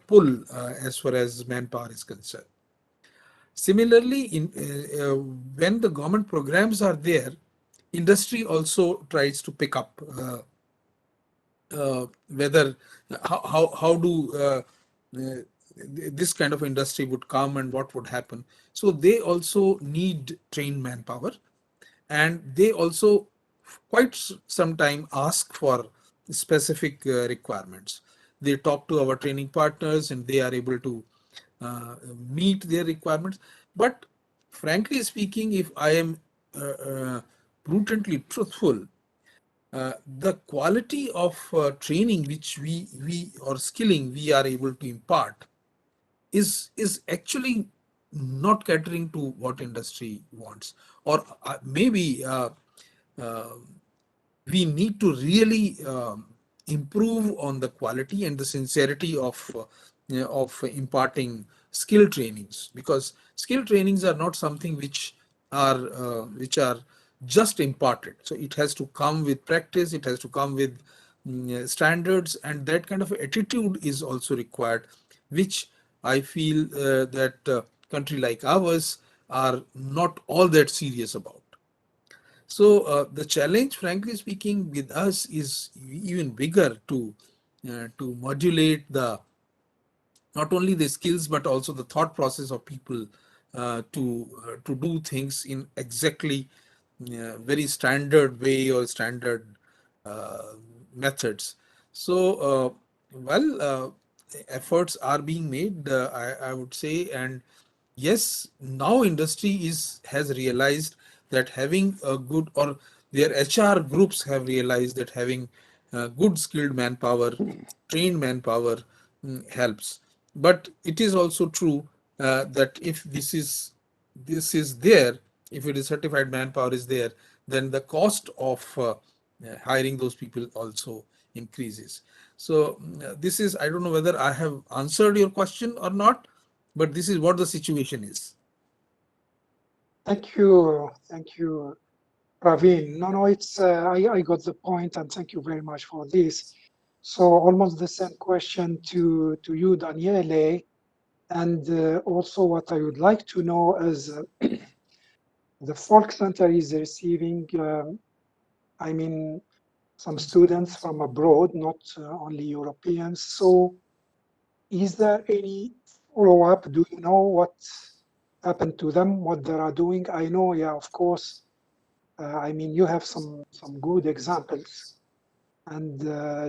pull as far as manpower is concerned. Similarly, when the government programs are there, industry also tries to pick up whether how do this kind of industry would come and what would happen. So they also need trained manpower, and they also quite some time ask for specific requirements. They talk to our training partners and they are able to meet their requirements. But frankly speaking, if I am prudently truthful, the quality of training which we or skilling we are able to impart is actually not catering to what industry wants, or maybe uh, we need to really improve on the quality and the sincerity of imparting skill trainings, because skill trainings are not something which are just imparted. So it has to come with practice, it has to come with standards, and that kind of attitude is also required, which I feel that country like ours are not all that serious about. So the challenge, frankly speaking, with us is even bigger to modulate the not only the skills but also the thought process of people to do things in exactly very standard way or standard uh, methods. So efforts are being made, I would say, and yes, now industry has realized that having a good, or their HR groups have realized that having good skilled manpower, trained manpower helps. But it is also true that if this is there, if it is certified manpower is there, then the cost of hiring those people also increases. So this is, I don't know whether I have answered your question or not, but this is what the situation is. Thank you, Praveen. No, it's I got the point, and thank you very much for this. So almost the same question to you, Daniele, and also what I would like to know is the Folk Center is receiving, I mean, some students from abroad, not only Europeans. So is there any follow-up? Do you know what happened to them, what they are doing? I know, yeah, of course. I mean, you have some good examples, and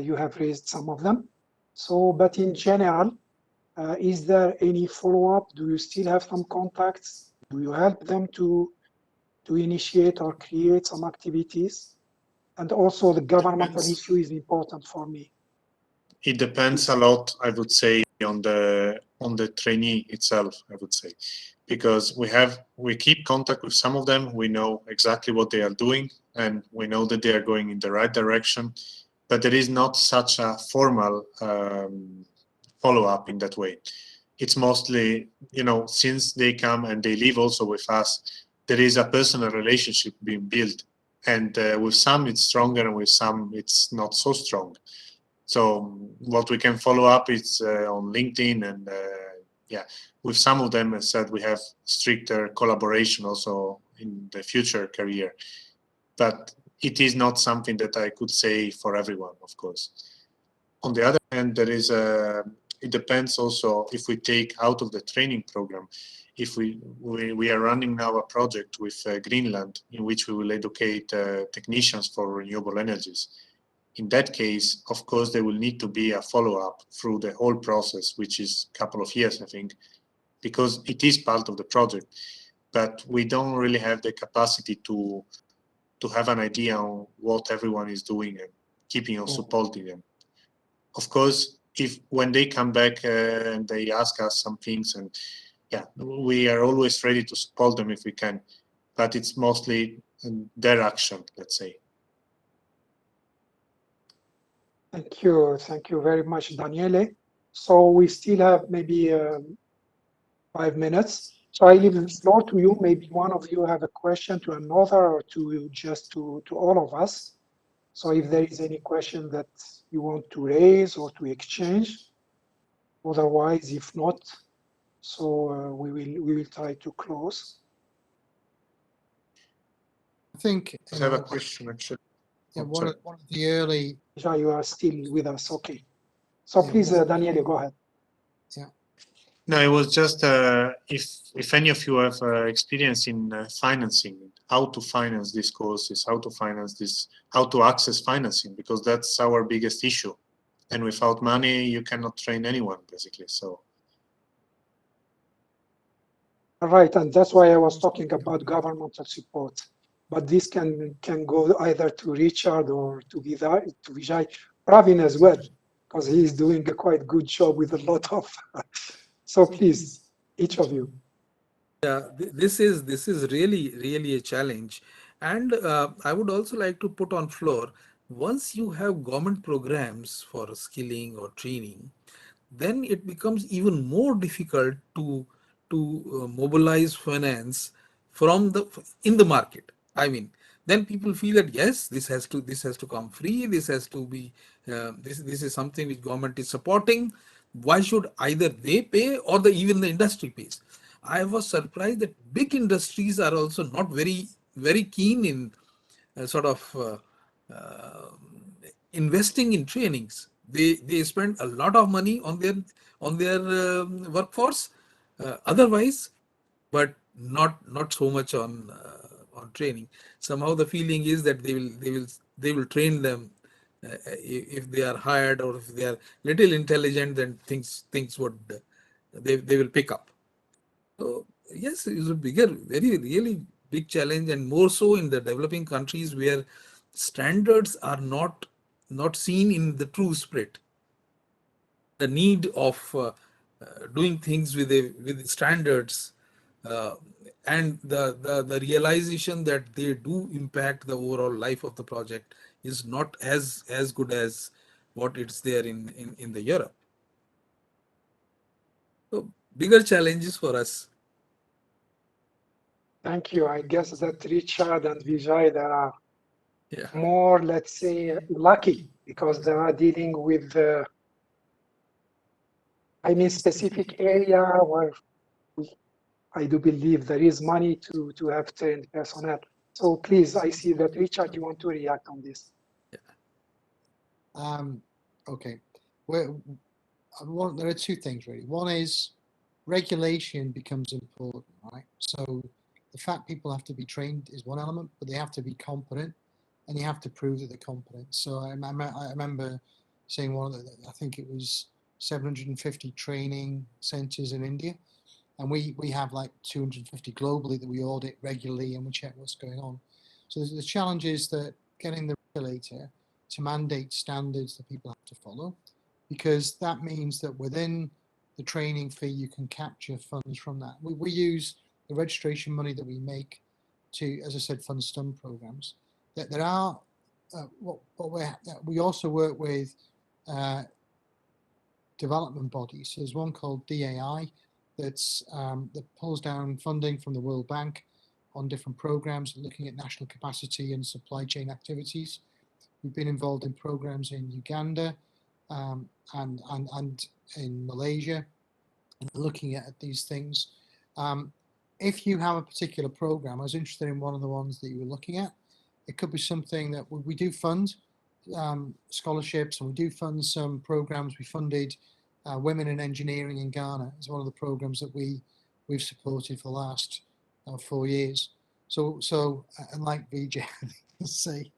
you have raised some of them. So, but in general, is there any follow-up? Do you still have some contacts? Do you help them to initiate or create some activities? And also, the governmental issue is important for me. It depends a lot, I would say, on the trainee itself, I would say, because we keep contact with some of them. We know exactly what they are doing, and we know that they are going in the right direction, but there is not such a formal follow-up in that way. It's mostly, since they come and they live also with us, there is a personal relationship being built, and with some it's stronger and with some it's not so strong. So what we can follow up is on LinkedIn, and with some of them, as said, we have stricter collaboration also in the future career. But it is not something that I could say for everyone, of course. On the other hand, it depends also if we take out of the training program. If we are running now a project with Greenland in which we will educate technicians for renewable energies. In that case, of course, there will need to be a follow-up through the whole process, which is a couple of years, I think, because it is part of the project. But we don't really have the capacity to have an idea on what everyone is doing and keeping on supporting them. Of course, when they come back and they ask us some things, and we are always ready to support them if we can, but it's mostly their action, let's say. Thank you very much, Daniele. So we still have maybe 5 minutes. So I leave the floor to you. Maybe one of you have a question to another or to just to all of us. So if there is any question that you want to raise or to exchange, otherwise, if not, so we will try to close. I think I have a question actually. yeah, Oh, one sorry. of the early Yeah, you are still with us. Okay. So Yeah, please, well- Daniele, go ahead. No, it was just if any of you have experience in financing, how to finance these courses, how to finance this, how to access financing, because that's our biggest issue. And without money, you cannot train anyone, basically. So. Right, and that's why I was talking about governmental support. But this can go either to Richard or to Vijay, Pravin as well, because he is doing a quite good job with a lot of. So please, each of you. Yeah, this is really a challenge, and I would also like to put on floor, once you have government programs for skilling or training, then it becomes even more difficult to mobilize finance from the in the market. I mean, then people feel that yes, this has to come free. This has to be this is something which government is supporting. Why should either they pay or the even the industry pays? I was surprised that big industries are also not very keen in sort of uh, investing in trainings. They spend a lot of money on their workforce otherwise, but not so much on training. Somehow the feeling is that they will train them if they are hired, or if they are little intelligent, then things would they will pick up. So yes, it's a really big challenge, and more so in the developing countries where standards are not seen in the true spirit. The need of doing things with standards, uh, and the realization that they do impact the overall life of the project is not as good as what it's there in the Europe. So bigger challenges for us. Thank you. I guess that Richard and Vijay, they are Yeah. more, let's say, lucky because they are dealing with, I mean, specific area where I do believe there is money to have trained personnel. So please, I see that Richard, you want to react on this. Okay. Well, there are two things really. One is regulation becomes important, right? So the fact people have to be trained is one element, but they have to be competent, and you have to prove that they're competent. So I remember seeing one of the, I think it was 750 training centers in India, and we have like 250 globally that we audit regularly and we check what's going on. So the challenge is that getting the regulator to mandate standards that people have to follow, because that means that within the training fee you can capture funds from that. We use the registration money that we make to, as I said, fund STEM programs. That there are we also work with development bodies. So there's one called DAI that pulls down funding from the World Bank on different programs looking at national capacity and supply chain activities. We've been involved in programs in Uganda and in Malaysia, looking at these things. If you have a particular program, I was interested in one of the ones that you were looking at. It could be something that we do fund scholarships, and we do fund some programs. We funded Women in Engineering in Ghana. It's one of the programs that we've supported for the last 4 years. So unlike Vijay, say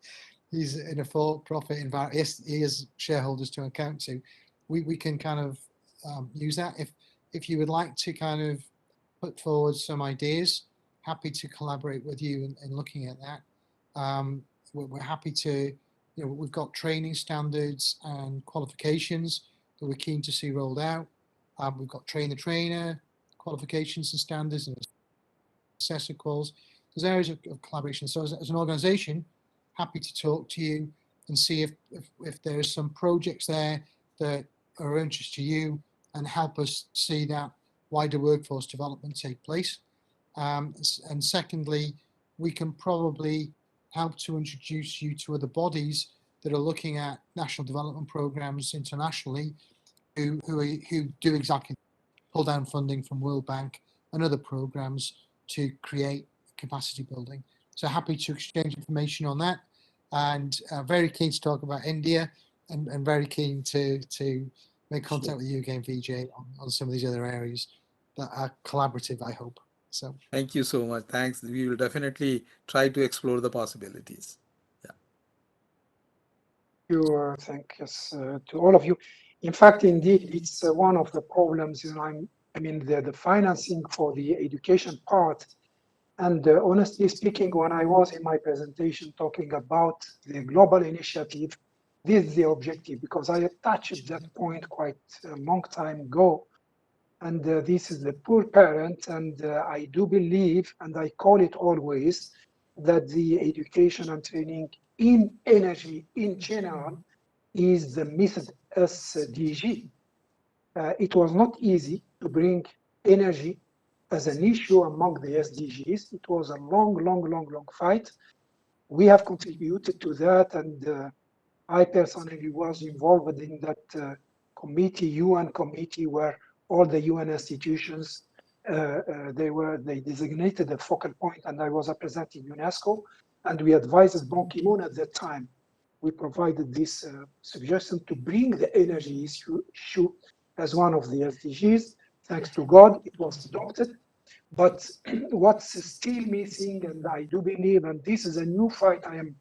he's in a for-profit environment. Yes, he has shareholders to account to. We can kind of use that. If you would like to kind of put forward some ideas, happy to collaborate with you in looking at that. We're happy to, we've got training standards and qualifications that we're keen to see rolled out. We've got train the trainer qualifications and standards and assessor quals. There's areas of collaboration. So as an organization, happy to talk to you and see if there are some projects there that are of interest to you and help us see that wider workforce development take place. And secondly, we can probably help to introduce you to other bodies that are looking at national development programs internationally who do exactly pull down funding from World Bank and other programs to create capacity building. So happy to exchange information on that, and very keen to talk about India, and very keen to make contact with you again, VJ, on some of these other areas that are collaborative, I hope. So thank you so much. Thanks. We will definitely try to explore the possibilities. Thanks to all of you. In fact, indeed, it's one of the problems. I mean, the financing for the education part. And honestly speaking, when I was in my presentation talking about the global initiative, this is the objective, because I touched that point quite a long time ago. And this is the poor parent. And I do believe, and I call it always, that the education and training in energy in general is the missed SDG. It was not easy to bring energy as an issue among the SDGs. It was a long fight. We have contributed to that, and I personally was involved in that committee, UN committee, where all the UN institutions, they designated a focal point, and I was representing UNESCO, and we advised Ban Ki-moon at that time. We provided this suggestion to bring the energy issue as one of the SDGs. Thanks to God, it was adopted. But what's still missing, and I do believe, and this is a new fight I am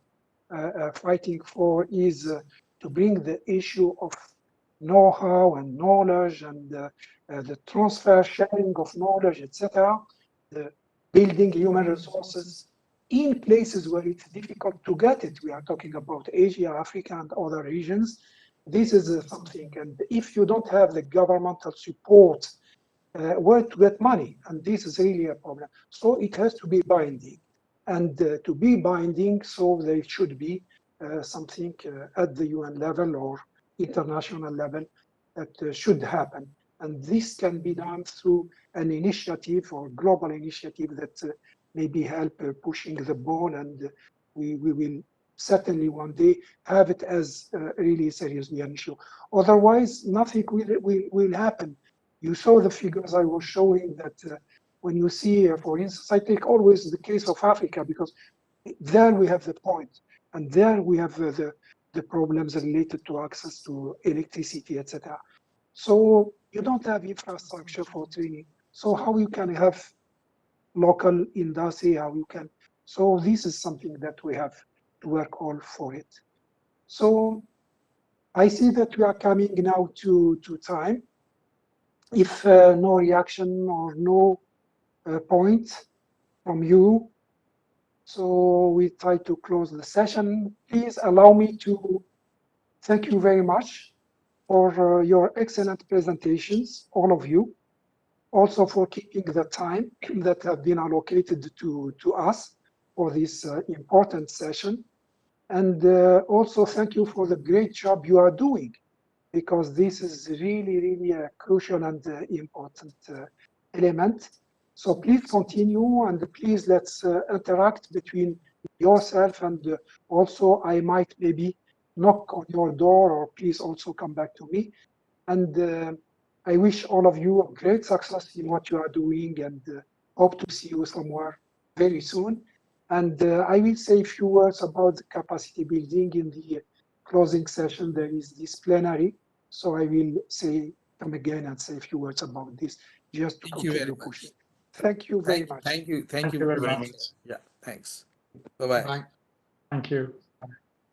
fighting for, is to bring the issue of know-how and knowledge and the transfer, sharing of knowledge, etc., the building human resources in places where it's difficult to get it. We are talking about Asia, Africa, and other regions. This is something, and if you don't have the governmental support, where to get money? And this is really a problem. So it has to be binding. And to be binding, so there should be something at the UN level or international level that should happen. And this can be done through an initiative or global initiative that maybe help pushing the ball, and we will certainly one day have it as really seriously an issue. Otherwise, nothing will happen. You saw the figures I was showing that when you see, for instance, I take always the case of Africa, because there we have the point, and there we have the problems related to access to electricity, etc. So you don't have infrastructure for training. So how you can have local industry, how you can, so this is something that we have to work all for it. So I see that we are coming now to time. If no reaction or no point from you, so we try to close the session. Please allow me to thank you very much for your excellent presentations, all of you. Also for keeping the time that have been allocated to us for this important session. And also thank you for the great job you are doing, because this is really a crucial and important element. So please continue, and please let's interact between yourself, and also I might maybe knock on your door, or please also come back to me. And I wish all of you a great success in what you are doing, and hope to see you somewhere very soon. And I will say a few words about the capacity building in the closing session. There is this plenary, so I will come again and say a few words about this, just to continue pushing. Thank you very much. Thank you very very much. much. Yeah, thanks. Bye-bye. bye. Thank you.